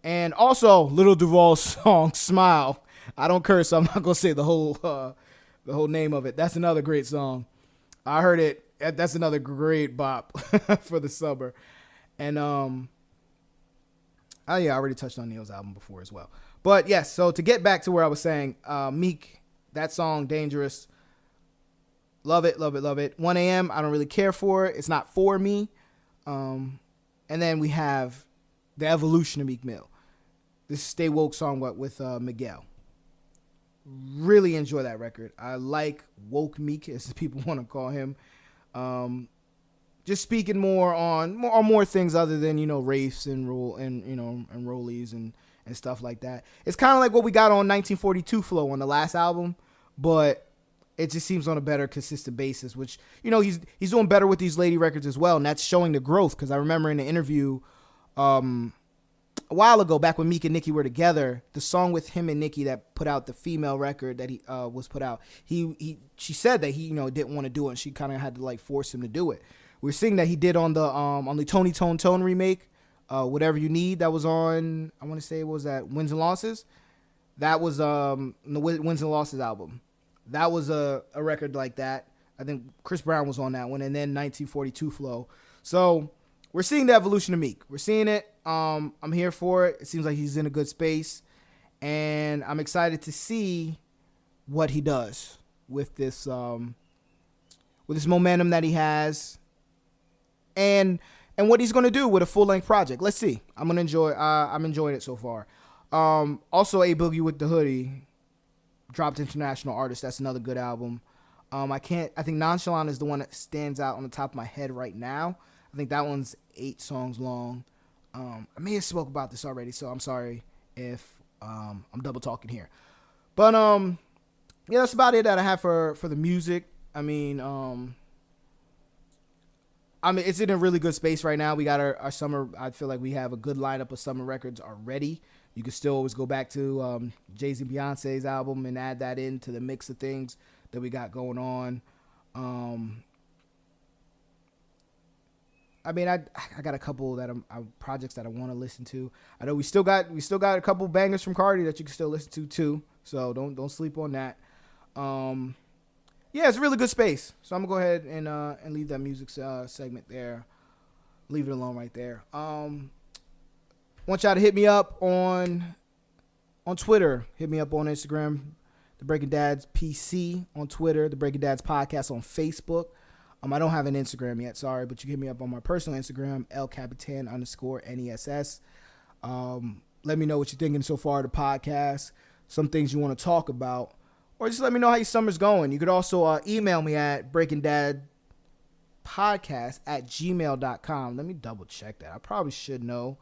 Speaker 2: And also Little Duval's song Smile. I don't curse, so I'm not gonna say the whole name of it. That's another great song. I heard it. That's another great bop for the summer. And I already touched on Neil's album before as well. But yes, so to get back to where I was saying, Meek, that song Dangerous, love it, love it, love it. 1 a.m. I don't really care for it. It's not for me. And then we have the evolution of Meek Mill. This Stay Woke song with Miguel. Really enjoy that record. I like Woke Meek, as people want to call him. Just speaking more on more things other than, race and rule and rollies and stuff like that. It's kind of like what we got on 1942 Flow on the last album, but it just seems on a better consistent basis, which, he's doing better with these lady records as well. And that's showing the growth. Cause I remember in the interview, a while ago, back when Meek and Nicki were together, the song with him and Nicki that put out the female record that he was put out, she said that he didn't want to do it, and she kind of had to force him to do it. We're seeing that he did on the Tony Tone remake, Whatever You Need, that was on, I want to say, what was that, Wins and Losses? That was the Wins and Losses album. That was a record like that. I think Chris Brown was on that one, and then 1942 Flow. So we're seeing the evolution of Meek. We're seeing it. I'm here for it. It seems like he's in a good space, and I'm excited to see what he does with this momentum that he has, and what he's going to do with a full-length project. Let's see. I'm enjoying it so far. Also, A Boogie with the Hoodie dropped International Artist. That's another good album. I think Nonchalant is the one that stands out on the top of my head right now. I think that one's 8 songs long. I may have spoke about this already, so I'm sorry if I'm double talking here. But yeah, that's about it that I have for the music. I mean, it's in a really good space right now. We got our summer. I feel like we have a good lineup of summer records already. You can still always go back to Jay-Z and Beyonce's album and add that into the mix of things that we got going on. I mean, I got a couple that projects that I want to listen to. I know we still got a couple bangers from Cardi that you can still listen to too. So don't sleep on that. Yeah, it's a really good space. So I'm gonna go ahead and leave that music segment there. Leave it alone right there. Want y'all to hit me up on Twitter. Hit me up on Instagram, The Breaking Dads PC on Twitter, The Breaking Dads Podcast on Facebook. I don't have an Instagram yet, sorry, but you can hit me up on my personal Instagram, LCapitan_NESS. Let me know what you're thinking so far of the podcast, some things you want to talk about, or just let me know how your summer's going. You could also email me at breakingdadpodcast@gmail.com. Let me double check that. I probably should know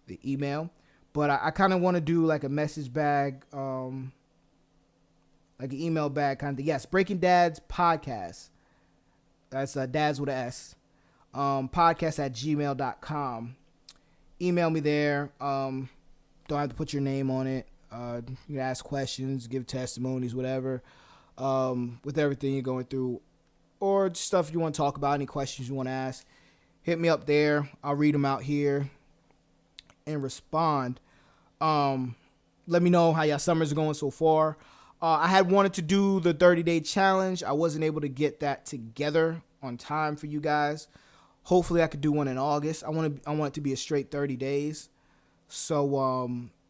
Speaker 2: the email, but I kind of want to do like a message bag, like an email bag kind of thing. Yes, Breaking Dads Podcast. That's dads with an S. Podcast@gmail.com. Email me there. Don't have to put your name on it. You can ask questions, give testimonies, whatever. with everything you're going through, or just stuff you want to talk about, any questions you want to ask, hit me up there. I'll read them out here and respond. Let me know how y'all summers are going so far. I had wanted to do the 30-day challenge. I wasn't able to get that together on time for you guys. Hopefully I could do one in August. I want it to be a straight 30 days. So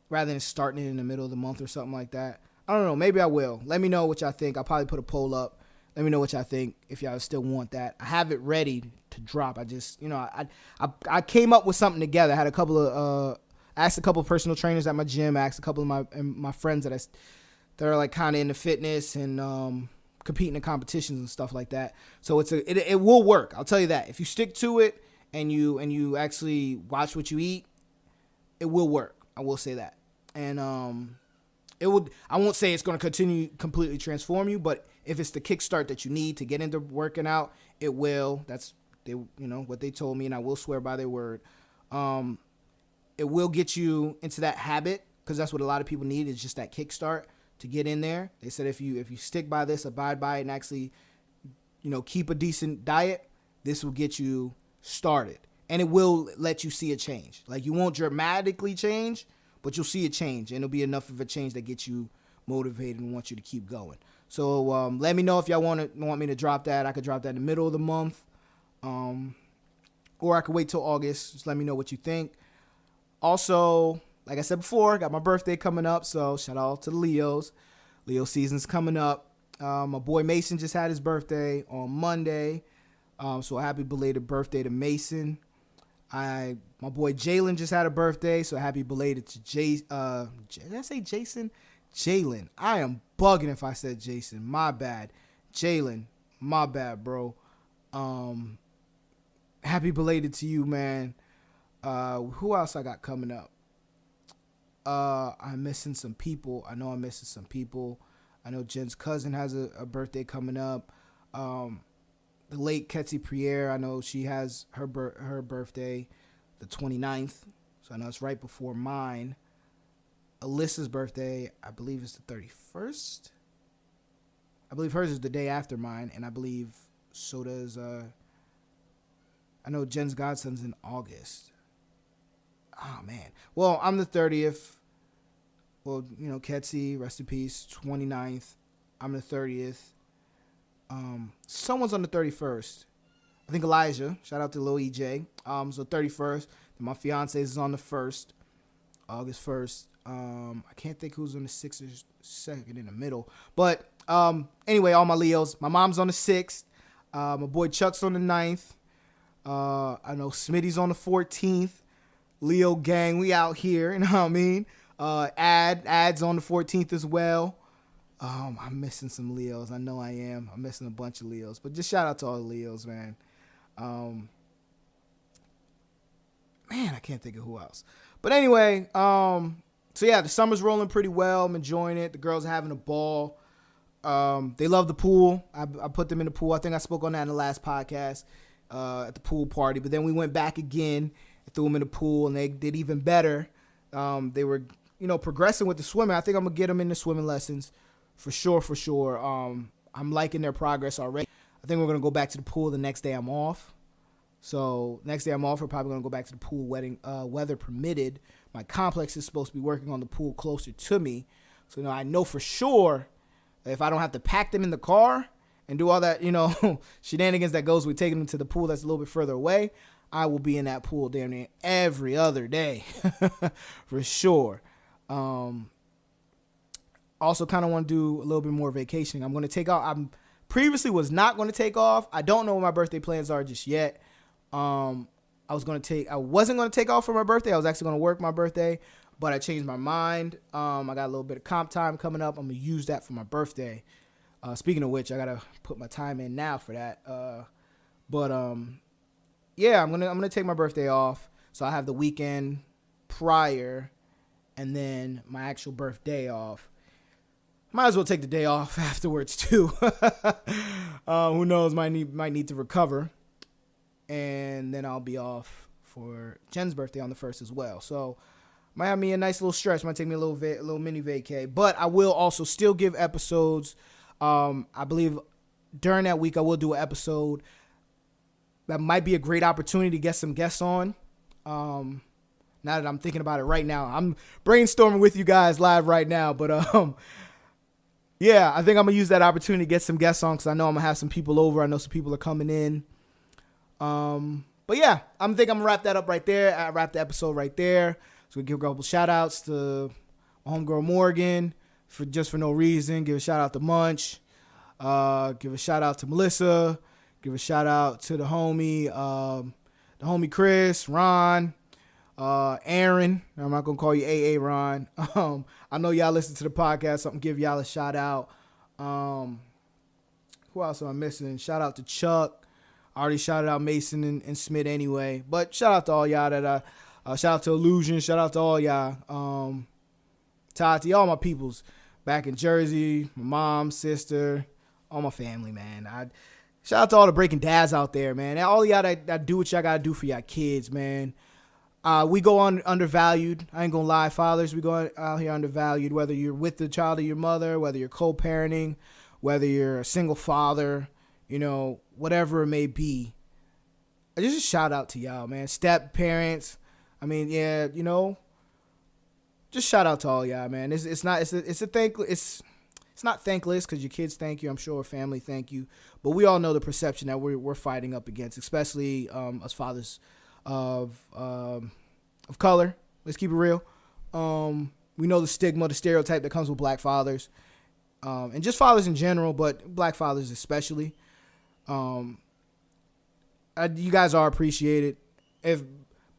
Speaker 2: rather than starting it in the middle of the month or something like that. I don't know. Maybe I will. Let me know what y'all think. I'll probably put a poll up. Let me know what y'all think if y'all still want that. I have it ready to drop. I just, I came up with something together. I had a couple of asked a couple of personal trainers at my gym. I asked a couple of my friends that are like kind of into fitness and competing in competitions and stuff like that. So it will work. I'll tell you that. If you stick to it and you actually watch what you eat, it will work. I will say that. And it would. I won't say it's going to continue completely transform you, but if it's the kickstart that you need to get into working out, it will. That's what they told me, and I will swear by their word. It will get you into that habit, because that's what a lot of people need, is just that kickstart to get in there. They said if you stick by this, abide by it, and actually, keep a decent diet, this will get you started. And it will let you see a change. Like, you won't dramatically change, but you'll see a change, and it'll be enough of a change that gets you motivated and want you to keep going. So let me know if y'all want me to drop that. I could drop that in the middle of the month, or I could wait till August. Just let me know what you think. Also, like I said before, got my birthday coming up, so shout out to the Leos. Leo season's coming up. My boy Mason just had his birthday on Monday, so happy belated birthday to Mason. My boy Jalen just had a birthday, so happy belated to did I say Jason? Jalen. I am bugging if I said Jason. My bad. Jalen. My bad, bro. Happy belated to you, man. Who else I got coming up? I'm missing some people. I know I'm missing some people. I know Jen's cousin has a birthday coming up. The late Ketsi Pierre, I know she has her birthday the 29th. So I know it's right before mine. Alyssa's birthday, I believe, is the 31st. I believe hers is the day after mine, and I believe so does, I know Jen's godson's in August. Oh, man. Well, I'm the 30th. Well, Ketsi, rest in peace, 29th. I'm the 30th. Someone's on the 31st. I think Elijah. Shout out to Lil EJ. So 31st. My fiance is on the 1st. August 1st. I can't think who's on the 6th or 2nd in the middle. But anyway, all my Leos. My mom's on the 6th. My boy Chuck's on the 9th. I know Smitty's on the 14th. Leo gang, we out here. You know what I mean? Ad's on the 14th as well. I'm missing some Leos. I know I am. I'm missing a bunch of Leos. But just shout out to all the Leos, man. Man, I can't think of who else. But anyway, so yeah, the summer's rolling pretty well. I'm enjoying it. The girls are having a ball. They love the pool. I put them in the pool. I think I spoke on that in the last podcast at the pool party. But then we went back again and threw them in the pool, and they did even better. They were, progressing with the swimming. I think I'm going to get them into swimming lessons for sure. I'm liking their progress already. I think we're going to go back to the pool the next day I'm off. So next day I'm off, we're probably going to go back to the pool weather permitted. My complex is supposed to be working on the pool closer to me. So I know for sure that if I don't have to pack them in the car and do all that, shenanigans that goes with taking them to the pool that's a little bit further away, I will be in that pool damn near every other day for sure. Also kind of want to do a little bit more vacationing. I'm going to take off. I previously was not going to take off. I don't know what my birthday plans are just yet. I wasn't going to take off for my birthday. I was actually going to work my birthday, but I changed my mind. I got a little bit of comp time coming up. I'm going to use that for my birthday. Speaking of which, I got to put my time in now for that. Yeah, I'm going to take my birthday off. So I have the weekend prior and then my actual birthday off. Might as well take the day off afterwards too. Who knows? Might need to recover, and then I'll be off for Jen's birthday on the 1st as well. So might have me a nice little stretch. Might take me a little mini vacay, but I will also still give episodes I believe during that week I will do an episode that might be a great opportunity to get some guests on. Now that I'm thinking about it right now, I'm brainstorming with you guys live right now, but yeah, I think I'm gonna use that opportunity to get some guests on because I know I'm gonna have some people over. I know some people are coming in. But yeah, I think I'm gonna wrap that up right there. I wrap the episode right there. So we give a couple shout outs to my homegirl Morgan for no reason. Give a shout out to Munch. Give a shout out to Melissa. Give a shout out to the homie Chris, Ron, Aaron. I'm not gonna call you AA Ron. I know y'all listen to the podcast, so I'm gonna give y'all a shout out. Who else am I missing? Shout out to Chuck. I already shouted out Mason and Smith anyway, but shout out to all y'all that shout out to Illusion. Shout out to all y'all. Tati, all my peoples back in Jersey, my mom, sister, all my family, man. Shout out to all the breaking dads out there, man. And all y'all that do what y'all gotta do for y'all kids, man. We go on undervalued. I ain't gonna lie, fathers. We go out here undervalued, whether you're with the child of your mother, whether you're co-parenting, whether you're a single father, whatever it may be. Just a shout out to y'all, man. Step parents. I mean, yeah, just shout out to all y'all, man. It's not thankless because your kids thank you. I'm sure family thank you, but we all know the perception that we're fighting up against, especially as fathers of color. Let's keep it real. We know the stigma, the stereotype that comes with black fathers, and just fathers in general, but black fathers especially. You guys are appreciated, if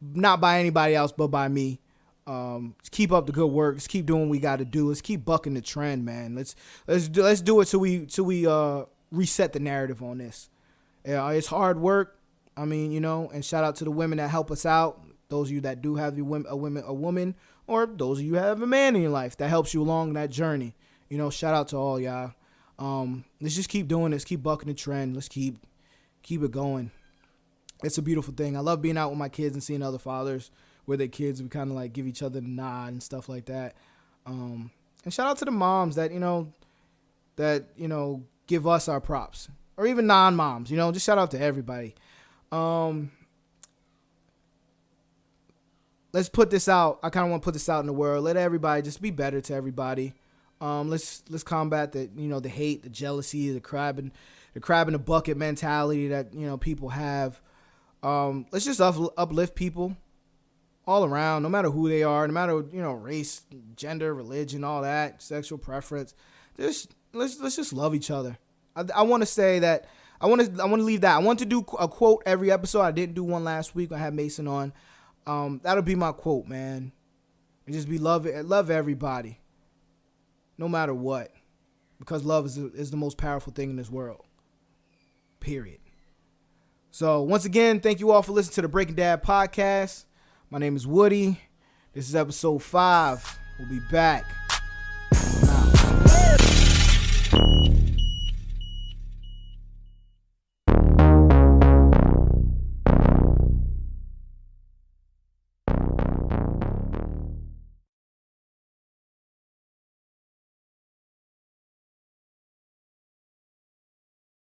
Speaker 2: not by anybody else but by me. Let's keep up the good work. Let's keep doing what we got to do. Let's keep bucking the trend, man. Let's do it till we reset the narrative on this. Yeah, it's hard work. I mean, and shout out to the women that help us out. Those of you that do have a woman, or those of you that have a man in your life that helps you along that journey. Shout out to all y'all. Let's just keep doing this. Keep bucking the trend. Let's keep it going. It's a beautiful thing. I love being out with my kids and seeing other fathers with their kids. We kind of like give each other the nod and stuff like that. And shout out to the moms that give us our props, or even non-moms. Just shout out to everybody. Let's put this out. I kind of want to put this out in the world. Let everybody just be better to everybody. Let's combat the hate, the jealousy, the crab in the bucket mentality that people have. Let's just uplift people all around, no matter who they are, no matter race, gender, religion, all that, sexual preference. Let's just love each other. I want to say that I want to leave that. I want to do a quote every episode. I didn't do one last week. I had Mason on. That'll be my quote, man. And just be love everybody, no matter what, because love is the most powerful thing in this world. Period. So once again, thank you all for listening to the Breaking Dad podcast. My name is Woody. This is episode 5. We'll be back.